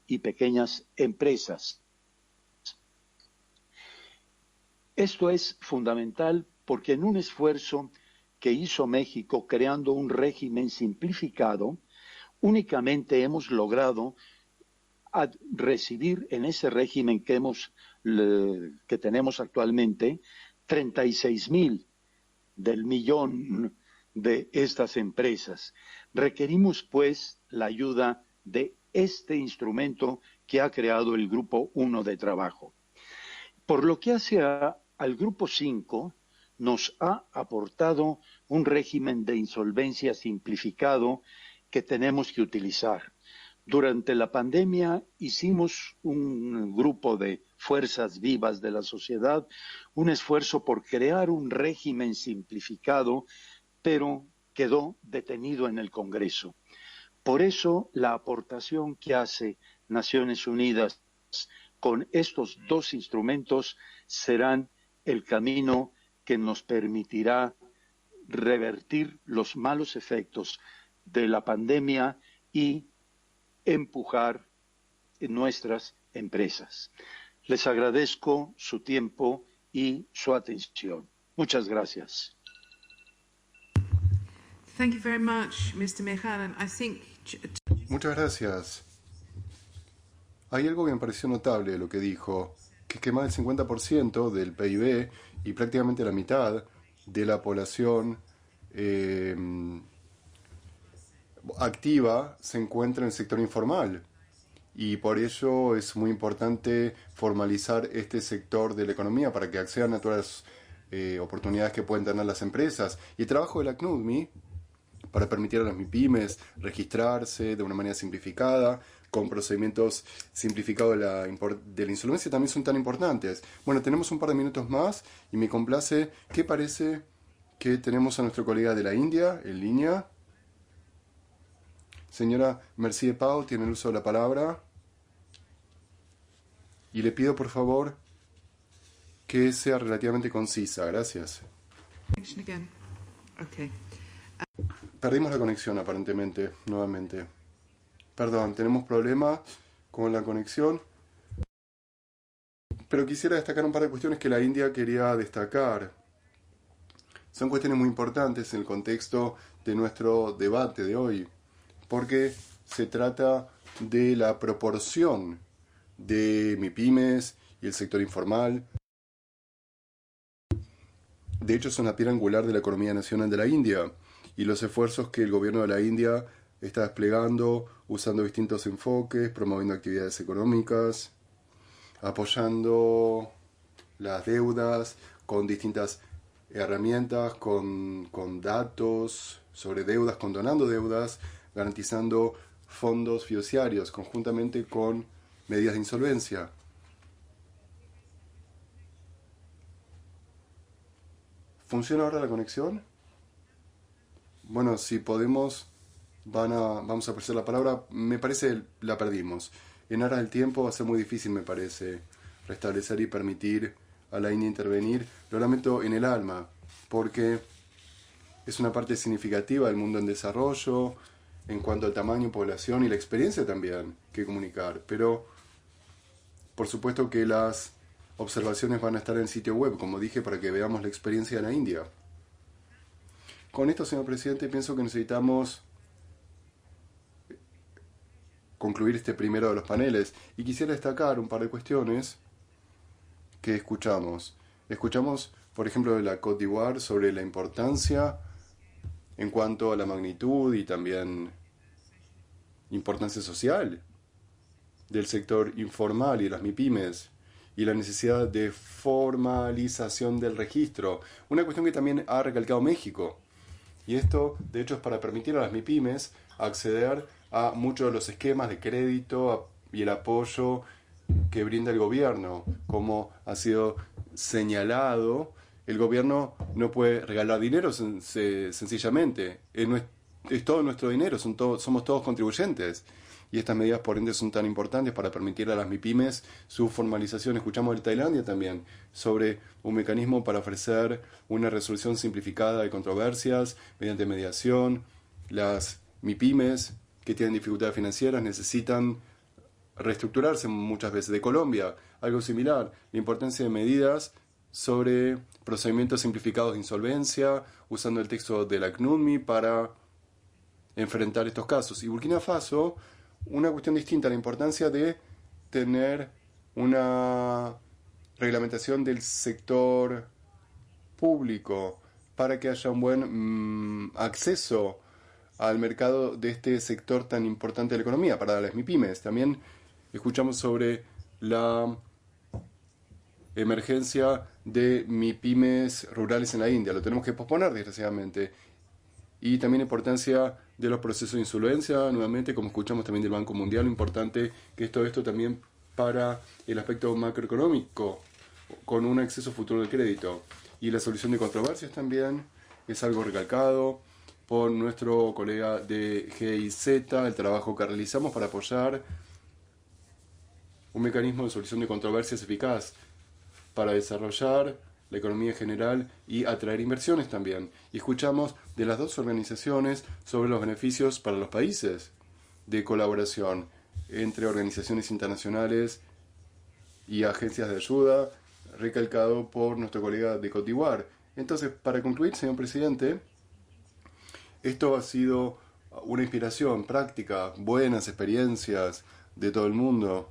y pequeñas empresas. Esto es fundamental porque en un esfuerzo que hizo México creando un régimen simplificado, únicamente hemos logrado recibir en ese régimen que tenemos actualmente 36,000 del millón de estas empresas. Requerimos, pues, la ayuda de este instrumento que ha creado el Grupo 1 de trabajo. Por lo que hace al Grupo 5, nos ha aportado un régimen de insolvencia simplificado que tenemos que utilizar. Durante la pandemia hicimos un grupo de fuerzas vivas de la sociedad, un esfuerzo por crear un régimen simplificado, pero quedó detenido en el Congreso. Por eso la aportación que hace Naciones Unidas con estos dos instrumentos serán el camino que nos permitirá revertir los malos efectos de la pandemia y empujar nuestras empresas. Les agradezco su tiempo y su atención. Muchas gracias. Thank you very much, Mr. Mejan. I think... Muchas gracias. Hay algo que me pareció notable de lo que dijo, que es que más del 50% del PIB y prácticamente la mitad de la población activa se encuentra en el sector informal. Y por ello es muy importante formalizar este sector de la economía para que accedan a todas las oportunidades que pueden tener las empresas. Y el trabajo de la CNUDMI para permitir a las MIPYMES registrarse de una manera simplificada, con procedimientos simplificados de la insolvencia también son tan importantes. Bueno, tenemos un par de minutos más y me complace. ¿Qué parece que tenemos a nuestro colega de la India en línea? Señora Mercie Pau tiene el uso de la palabra. Y le pido, por favor, que sea relativamente concisa. Gracias. Okay. Perdimos la conexión, aparentemente, nuevamente. Perdón, tenemos problemas con la conexión. Pero quisiera destacar un par de cuestiones que la India quería destacar. Son cuestiones muy importantes en el contexto de nuestro debate de hoy, porque se trata de la proporción de MIPYMES y el sector informal. De hecho, son la piedra angular de la economía nacional de la India y los esfuerzos que el gobierno de la India está desplegando, usando distintos enfoques, promoviendo actividades económicas, apoyando las deudas con distintas herramientas, con datos sobre deudas, condonando deudas, garantizando fondos fiduciarios conjuntamente con medidas de insolvencia. ¿Funciona ahora la conexión? Bueno, si podemos, vamos a apreciar la palabra. Me parece la perdimos. En aras del tiempo va a ser muy difícil, me parece, restablecer y permitir a la India intervenir. Lo lamento en el alma, porque es una parte significativa del mundo en desarrollo, en cuanto al tamaño, población y la experiencia también que comunicar. Pero, por supuesto que las observaciones van a estar en el sitio web, como dije, para que veamos la experiencia de la India. Con esto, señor presidente, pienso que necesitamos concluir este primero de los paneles. Y quisiera destacar un par de cuestiones que escuchamos. Escuchamos, por ejemplo, de la Côte d'Ivoire sobre la importancia en cuanto a la magnitud y también importancia social del sector informal y de las MIPYMES y la necesidad de formalización del registro. Una cuestión que también ha recalcado México. Y esto, de hecho, es para permitir a las MIPYMES acceder a muchos de los esquemas de crédito y el apoyo que brinda el gobierno. Como ha sido señalado, el gobierno no puede regalar dinero sencillamente. Es todo nuestro dinero, somos todos contribuyentes. Y estas medidas, por ende, son tan importantes para permitir a las MIPYMES su formalización. Escuchamos de Tailandia también sobre un mecanismo para ofrecer una resolución simplificada de controversias mediante mediación. Las MIPYMES que tienen dificultades financieras, necesitan reestructurarse muchas veces. De Colombia, algo similar, la importancia de medidas sobre procedimientos simplificados de insolvencia, usando el texto de la CNUMI para enfrentar estos casos. Y Burkina Faso, una cuestión distinta, la importancia de tener una reglamentación del sector público para que haya un buen acceso al mercado de este sector tan importante de la economía, para las MIPYMES. También escuchamos sobre la emergencia de MIPYMES rurales en la India. Lo tenemos que posponer, desgraciadamente. Y también la importancia de los procesos de insolvencia, nuevamente, como escuchamos también del Banco Mundial, lo importante que es todo esto también para el aspecto macroeconómico, con un acceso futuro del crédito. Y la solución de controversias también es algo recalcado por nuestro colega de GIZ, el trabajo que realizamos para apoyar un mecanismo de solución de controversias eficaz para desarrollar la economía en general y atraer inversiones también. Y escuchamos de las dos organizaciones sobre los beneficios para los países de colaboración entre organizaciones internacionales y agencias de ayuda, recalcado por nuestro colega de Côte d'Ivoire. Entonces, para concluir, señor presidente, esto ha sido una inspiración práctica, buenas experiencias de todo el mundo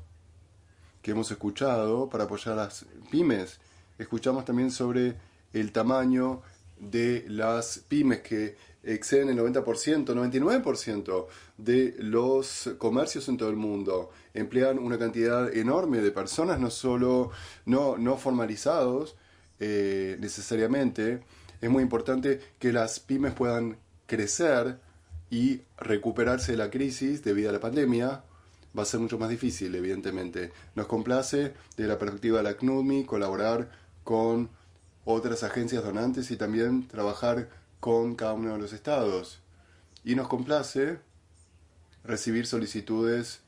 que hemos escuchado para apoyar a las pymes. Escuchamos también sobre el tamaño de las pymes que exceden el 90%, 99% de los comercios en todo el mundo. Emplean una cantidad enorme de personas, no solo no formalizados necesariamente. Es muy importante que las pymes puedan crecer y recuperarse de la crisis debido a la pandemia. Va a ser mucho más difícil, evidentemente. Nos complace, desde la perspectiva de la CNUMI, colaborar con otras agencias donantes y también trabajar con cada uno de los estados. Y nos complace recibir solicitudes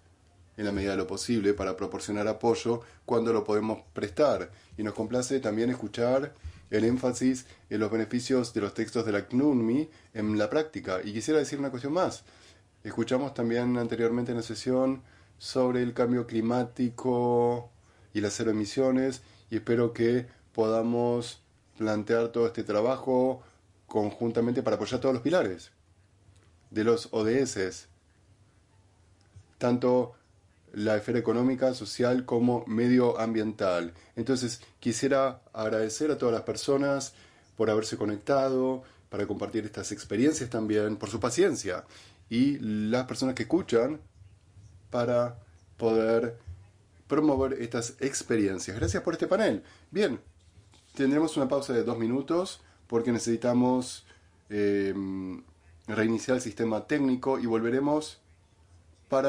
en la medida de lo posible para proporcionar apoyo cuando lo podemos prestar. Y nos complace también escuchar el énfasis en los beneficios de los textos de la CNUMI en la práctica. Y quisiera decir una cuestión más. Escuchamos también anteriormente en la sesión sobre el cambio climático y las cero emisiones, y espero que podamos plantear todo este trabajo conjuntamente para apoyar todos los pilares de los ODS, tanto la esfera económica, social como medioambiental. Entonces, quisiera agradecer a todas las personas por haberse conectado, para compartir estas experiencias también, por su paciencia, y las personas que escuchan para poder promover estas experiencias. Gracias por este panel. Bien, tendremos una pausa de 2 minutos porque necesitamos reiniciar el sistema técnico y volveremos